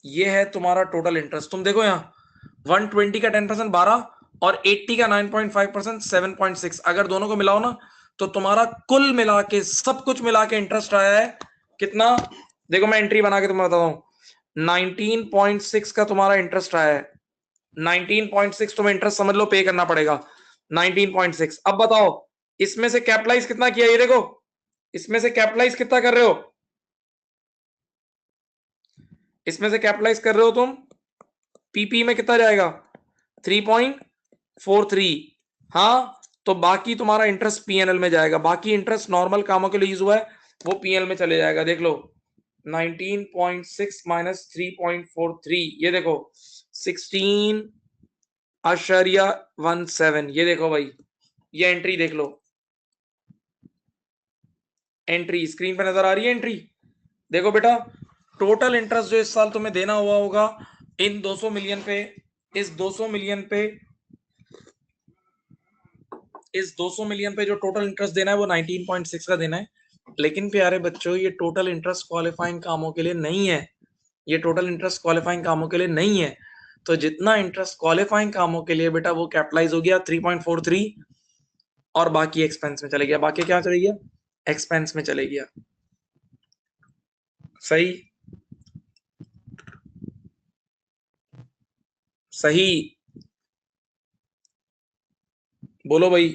ये है तुम्हारा टोटल इंटरेस्ट। तुम देखो यहाँ 120 का 10% 12 और 80 का 9.5% 7.6, अगर दोनों को मिलाओ ना तो तुम्हारा कुल मिला के, सब कुछ मिला के इंटरेस्ट आया है कितना? देखो मैं एंट्री बना के तुम्हें बताता हूं, 19.6 का तुम्हारा इंटरेस्ट आया है। 19.6 तुम्हें इंटरेस्ट समझ लो पे करना पड़ेगा, 19.6। अब बताओ इसमें से कैपिटलाइज कितना किया, ये देखो, इसमें से कैपिटलाइज कितना कर रहे हो, इसमें से कैपिटलाइज कर रहे हो तुम, पीपी में कितना जाएगा? 3.43। हाँ, तो बाकी तुम्हारा इंटरेस्ट पीएनएल में जाएगा, बाकी इंटरेस्ट नॉर्मल कामों के लिए यूज हुआ है वो पीएनएल में चले जाएगा। देख लो 19.6 माइनस 3.43, ये देखो 16.17, ये देखो भाई, ये एंट्री देख लो, एंट्री स्क्रीन पे नजर आ रही है एंट्री। देखो बेटा, टोटल इंटरेस्ट जो इस साल तुम्हें देना हुआ होगा इन 200 मिलियन पे, इस 200 मिलियन पे, इस 200 मिलियन पे जो टोटल इंटरेस्ट देना है वो 19.6 का देना है। लेकिन प्यारे बच्चों, ये टोटल इंटरेस्ट क्वालिफाइंग कामों के लिए नहीं है, ये टोटल इंटरेस्ट क्वालिफाइंग कामों के लिए नहीं है। तो जितना इंटरेस्ट क्वालिफाइंग कामों के लिए बेटा वो कैपिटलाइज हो गया 3.43, और बाकी एक्सपेंस में चले गया। बाकी क्या चले गया? एक्सपेंस में चले गया, सही सही, बोलो भाई।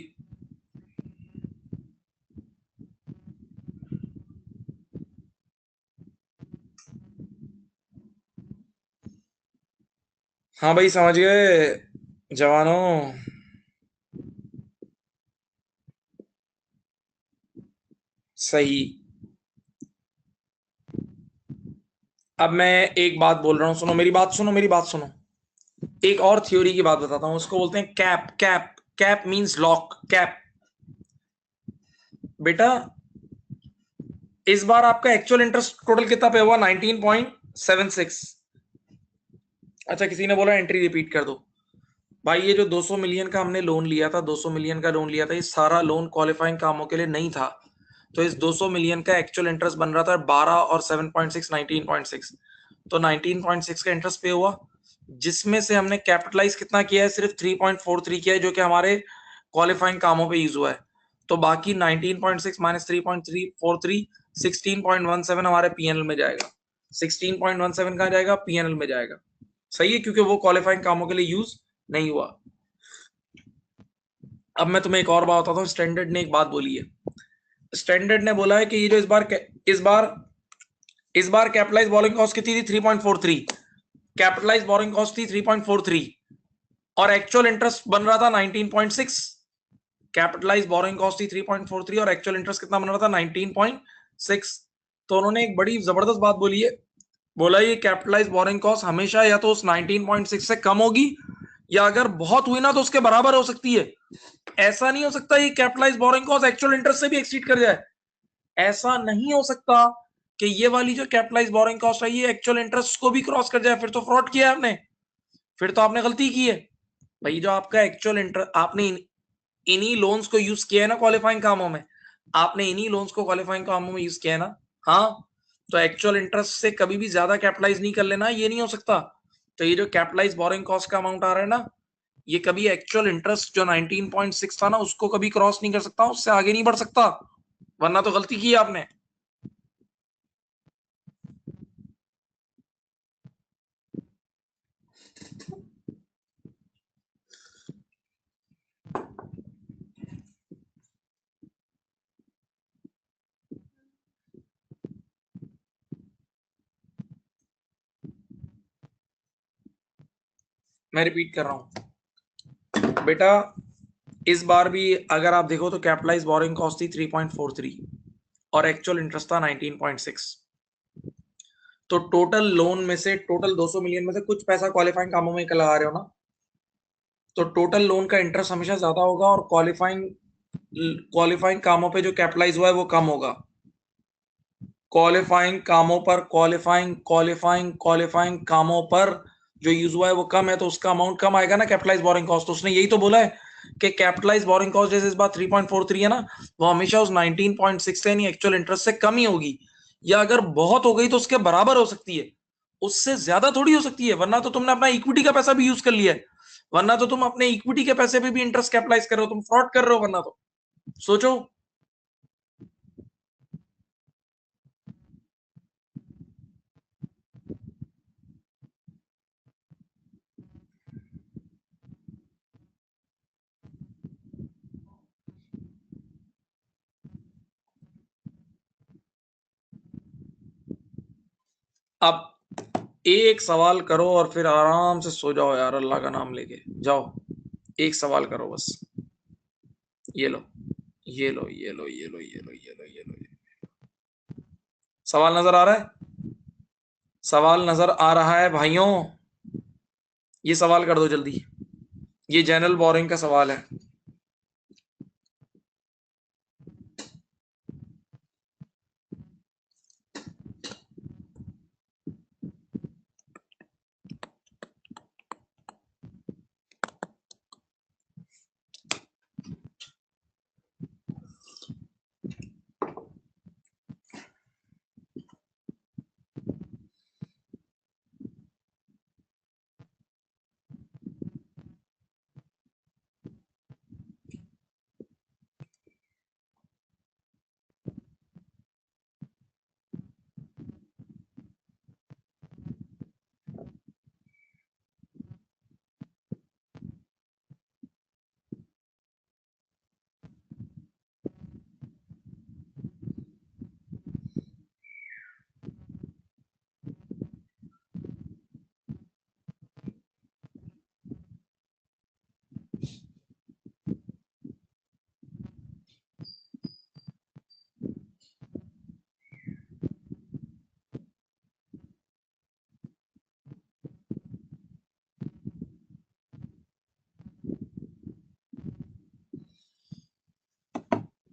हाँ भाई, समझ गए जवानों। सही। अब मैं एक बात बोल रहा हूं, सुनो मेरी बात, सुनो मेरी बात सुनो। एक और थ्योरी की बात बताता हूं, उसको बोलते हैं cap. Cap, cap means lock, cap. बेटा इस बार आपका एक्चुअल इंटरेस्ट टोटल कितना पे हुआ? 19.76। अच्छा, किसी ने बोला एंट्री रिपीट कर दो। भाई ये जो 200 मिलियन का हमने लोन लिया था, 200 मिलियन का लोन लिया था, ये सारा लोन क्वालिफाइंग कामों के लिए नहीं था। तो इस 200 मिलियन का एक्चुअल इंटरेस्ट बन रहा था 12 और 7.6 19.6, तो 19.6 का इंटरेस्ट पे हुआ, जिसमें से हमने कैपिटलाइज कितना किया है? सिर्फ 3.43 किया है, जो कि हमारे क्वालिफाइंग कामों पे यूज हुआ है। तो बाकी 19.6 माइनस 3.343 16.17 हमारे पीएनएल में जाएगा। 16.17 कहां जाएगा? पीएनएल में जाएगा, सही है, क्योंकि वो क्वालिफाइंग कामों के लिए यूज नहीं हुआ। अब मैं तुम्हें एक और बात बताता हूँ, स्टैंडर्ड ने एक बात बोली है। स्टैंडर्ड ने बोला है कि ये जो इस बार कैपिटलाइज बोरिंग कॉस्ट कितनी थी? 3.43। कैपिटलाइज बोरिंग कॉस्ट थी 3.43 और एक्चुअल इंटरेस्ट बन रहा था 19.6। कैपिटलाइज बोरिंग कॉस्ट थी 3.43 और एक्चुअल इंटरेस्ट कितना बन रहा था? 19.6। तो उन्होंने एक बड़ी जबरदस्त बात बोली है, बोला ये कैपिटलाइज बोरिंग कॉस्ट हमेशा या तो उस 19.6 से कम होगी, या अगर बहुत हुई ना तो उसके बराबर हो सकती है। ऐसा नहीं हो सकता ये capitalize borrowing cost actual interest से भी एक्सीड कर जाए। ऐसा नहीं हो सकता कि ये वाली जो कैपिटलाइज बोरिंग कॉस्ट है ये एक्चुअल इंटरेस्ट को भी क्रॉस कर जाए, फिर तो फ्रॉड किया है आपने, फिर तो आपने गलती की है भाई। जो आपका एक्चुअल इंटरेस्ट, आपने इन्हीं लोन्स को यूज किया है ना क्वालिफाइंग कामों में, आपने इन्हीं लोन्स को क्वालिफाइंग कामों में यूज किया है ना। हाँ, तो एक्चुअल इंटरेस्ट से कभी भी ज्यादा कैपिटलाइज नहीं कर लेना, ये नहीं हो सकता। तो ये जो कैपिटलाइज बोरिंग कॉस्ट का अमाउंट आ रहा है ना, ये कभी एक्चुअल इंटरेस्ट जो 19.6 था ना उसको कभी क्रॉस नहीं कर सकता, उससे आगे नहीं बढ़ सकता, वरना तो गलती की आपने। मैं रिपीट कर रहा हूं बेटा, इस बार भी अगर आप देखो तो कैपिटलाइज बोरिंग कॉस्ट थी 3.43 और एक्चुअल इंटरेस्ट था 19.6। तो टोटल लोन में से, टोटल 200 मिलियन में से कुछ पैसा क्वालिफाइंग कामों में लगा रहे हो ना, तो टोटल लोन का इंटरेस्ट हमेशा ज्यादा होगा और क्वालिफाइंग क्वालिफाइंग कामों पे जो कैपिटलाइज हुआ है वो कम होगा। क्वालिफाइंग कामों पर, क्वालिफाइंग कामों पर जो यूज हुआ है वो कम है, तो उसका अमाउंट कम आएगा ना कैपिटलाइज बोरिंग कॉस्ट। तो उसने यही तो बोला है कि कैपिटलाइज बोरिंग कॉस्ट जैसे इस बार 3.43 है ना, वो हमेशा उस 19.6 से यानी एक्चुअल इंटरेस्ट से कम ही होगी, या अगर बहुत हो गई तो उसके बराबर हो सकती है, उससे ज्यादा थोड़ी हो सकती है, वरना तो तुमने अपना इक्विटी का पैसा भी यूज कर लिया है, वरना तो तुम अपने इक्विटी के पैसे पे भी इंटरेस्ट कैपिटलाइज कर रहे हो, तुम फ्रॉड कर रहे हो, वरना तो सोचो। अब एक सवाल करो और फिर आराम से सो जाओ यार, अल्लाह का नाम लेके जाओ। एक सवाल करो बस। ये लो, ये लो, ये लो, ये लो, ये लो, ये लो, ये लो, सवाल नजर आ रहा है? सवाल नजर आ रहा है भाइयों? ये सवाल कर दो जल्दी। ये जनरल बोरिंग का सवाल है।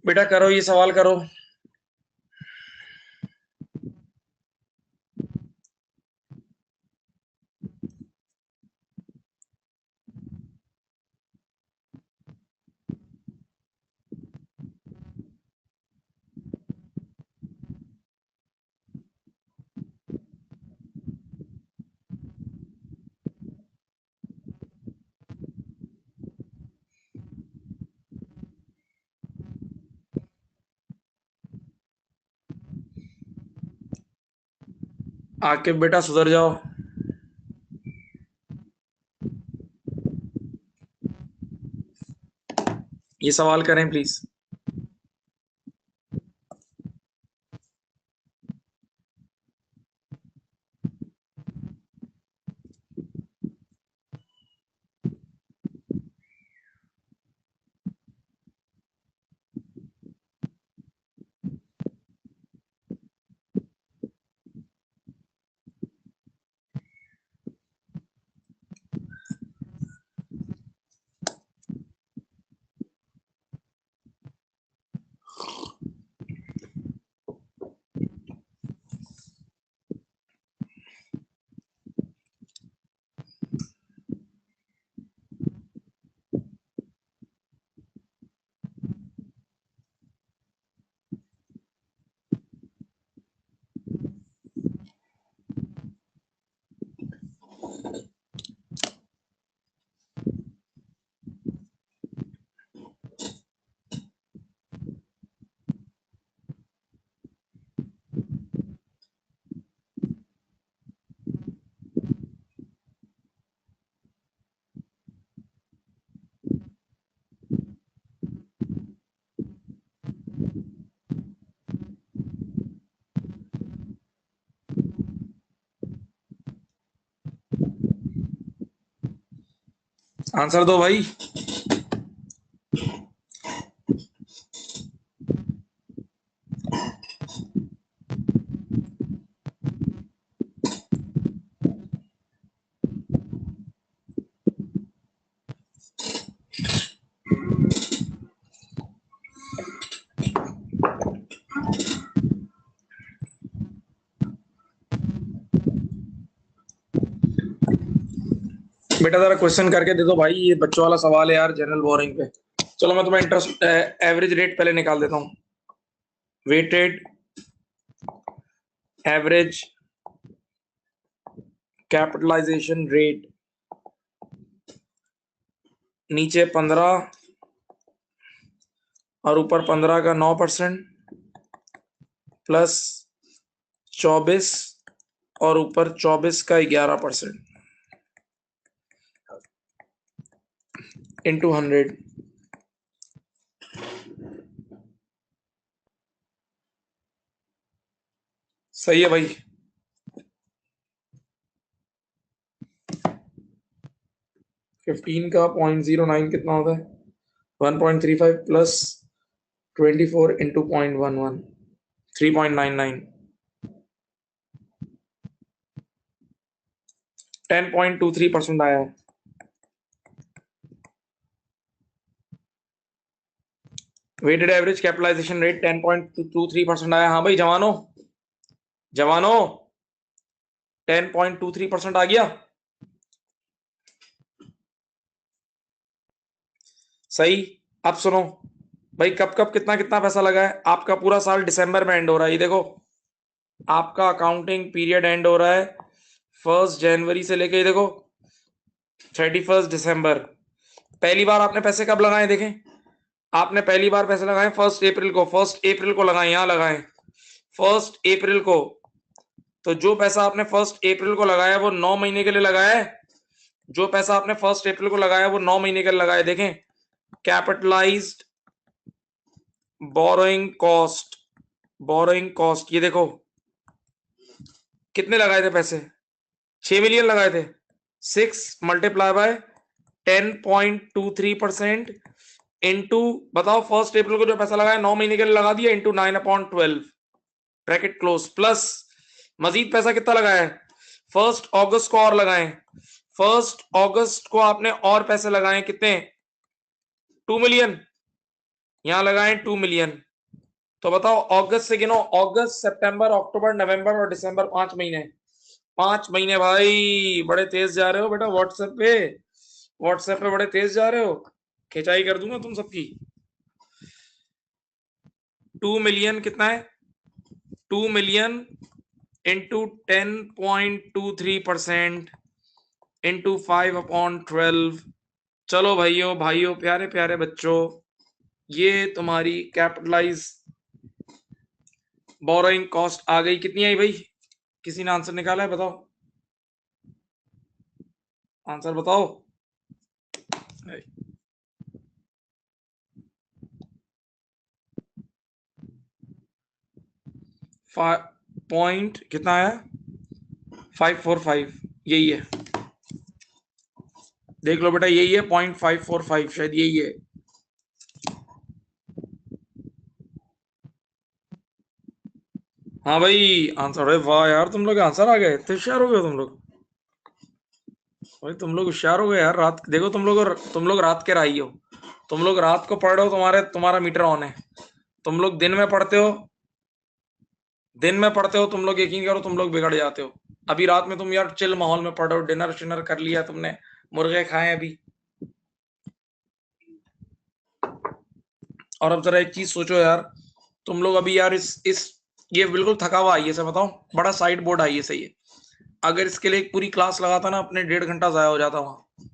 बेटा करो, ये सवाल करो। आके बेटा सुधर जाओ। ये सवाल करें प्लीज। आंसर दो भाई। बेटा जरा क्वेश्चन करके दे दो भाई, ये बच्चों वाला सवाल है यार, जनरल बोरिंग पे। चलो मैं तुम्हें इंटरेस्ट एवरेज रेट पहले निकाल देता हूँ। वेटेड एवरेज कैपिटलाइजेशन रेट, नीचे 15 और ऊपर 15 का 9% प्लस 24 और ऊपर 24 का 11% इंटू 100। सही है भाई। 15 का 0.09 कितना होता है? 1.35 प्लस 24 इंटू 0.11, 3.99, 10.23% आया है। वेटेड एवरेज कैपिटलाइजेशन रेट 10.23% आया। हाँ भाई जवानों, जवानों 10.23% आ गया। सही। अब सुनो भाई, कब कब कितना कितना पैसा लगा है। आपका पूरा साल दिसंबर में एंड हो रहा है, ये देखो आपका अकाउंटिंग पीरियड एंड हो रहा है 1 जनवरी से लेके, ये देखो 31 दिसंबर। पहली बार आपने पैसे कब लगाए देखें? आपने पहली बार पैसे लगाए 1 अप्रैल को। 1 अप्रैल को लगाए, यहां लगाए 1 अप्रैल को। तो जो पैसा आपने 1 अप्रैल को लगाया वो 9 महीने के लिए लगाया है। जो पैसा आपने 1 अप्रैल को लगाया वो 9 महीने के लिए लगाया। देखें capitalised borrowing cost, borrowing cost, ये देखो कितने लगाए थे पैसे? 6 मिलियन लगाए थे। 6 मल्टीप्लाई बाय 10.23% इंटू, बताओ 1 अप्रैल को जो पैसा लगाया 9 महीने के लिए लगा दिया, इंटू 9/12 ब्रैकेट क्लोज, प्लस मजीद पैसा कितना लगाया है 1 अगस्त को और लगाए। 1 अगस्त को आपने और पैसे लगाए कितने? 2 मिलियन। यहां लगाए 2 मिलियन। तो बताओ अगस्त से गिनो, अगस्त सितंबर अक्टूबर नवंबर और दिसंबर, 5 महीने। 5 महीने भाई, बड़े तेज जा रहे हो बेटा व्हाट्सएप पे, व्हाट्सएप पे बड़े तेज जा रहे हो, खिंचाई कर दूंगा तुम सबकी। 2 मिलियन कितना है? 2 मिलियन इंटू 10.23% इंटू 5/12। चलो भाइयों भाइयों प्यारे प्यारे बच्चों, ये तुम्हारी कैपिटलाइज बोरोइंग कॉस्ट आ गई। कितनी आई भाई? किसी ने आंसर निकाला है? बताओ आंसर बताओ। पॉइंट कितना आया? 545, यही है। देख लो बेटा यही है 0.545, शायद यही है। हाँ भाई आंसर है। वाह यार तुम लोग आंसर आ गए, तो होशियार हो गए तुम लोग। भाई तुम लोग होशियार हो गए यार। रात देखो तुम लोग रात के राही हो। तुम लोग रात को पढ़ रहे हो, तुम्हारा मीटर ऑन है। तुम लोग दिन में पढ़ते हो, दिन में पढ़ते हो तुम लोग, यकीन करो तुम लोग बिगड़ जाते हो। अभी रात में तुम यार चिल माहौल में पढ़ रहे हो, डिनर शिनर कर लिया तुमने, मुर्गे खाए अभी। और अब जरा एक चीज सोचो यार, तुम लोग अभी यार इस ये बिल्कुल थका हुआ आई है से, बताओ बड़ा साइड बोर्ड आई है, सही है। अगर इसके लिए एक पूरी क्लास लगाता ना, अपने 1.5 घंटा जाया हो जाता वहां।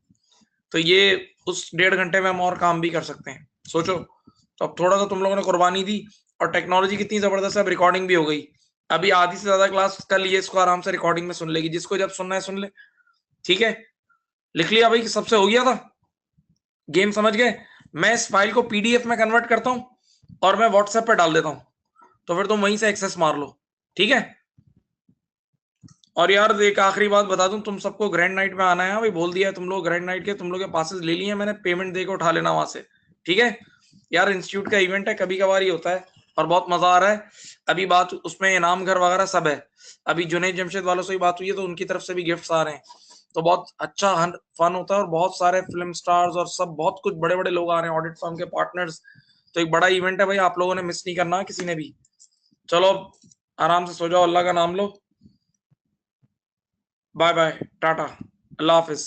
तो ये उस 1.5 घंटे में हम और काम भी कर सकते हैं, सोचो। तो अब थोड़ा सा तुम लोगों ने कुर्बानी दी, और टेक्नोलॉजी कितनी जबरदस्त है, अब रिकॉर्डिंग भी हो गई। अभी आधी से ज्यादा क्लास कल ये इसको आराम से रिकॉर्डिंग में सुन लेगी, जिसको जब सुनना है सुन ले। ठीक है, लिख लिया भाई कि सबसे हो गया था? गेम समझ गए? मैं इस फाइल को पीडीएफ में कन्वर्ट करता हूं और मैं व्हाट्सएप पे डाल देता हूं, तो फिर तुम वहीं से एक्सेस मार लो। ठीक है, और यार एक आखिरी बात बता दूं, तुम सबको ग्रैंड नाइट में आना है भाई, बोल दिया है तुम लोग ग्रैंड नाइट के, तुम लोग के पासेस ले लिए हैं मैंने, पेमेंट दे के उठा लेना वहां से, ठीक है यार। इंस्टीट्यूट का इवेंट है, कभी कभार ही होता है और बहुत मजा आ रहा है। अभी बात उसमें इनाम घर वगैरह सब है, अभी जुनैद जमशेद वालों से ही बात हुई है तो उनकी तरफ से भी गिफ्ट्स आ रहे हैं, तो बहुत अच्छा फन होता है और बहुत सारे फिल्म स्टार्स और सब बहुत कुछ बड़े बड़े लोग आ रहे हैं, ऑडिट फर्म के पार्टनर्स। तो एक बड़ा इवेंट है भाई, आप लोगों ने मिस नहीं करना किसी ने भी। चलो आराम से सो जाओ, अल्लाह का नाम लो। बाय बाय, टाटा, अल्लाह हाफिज।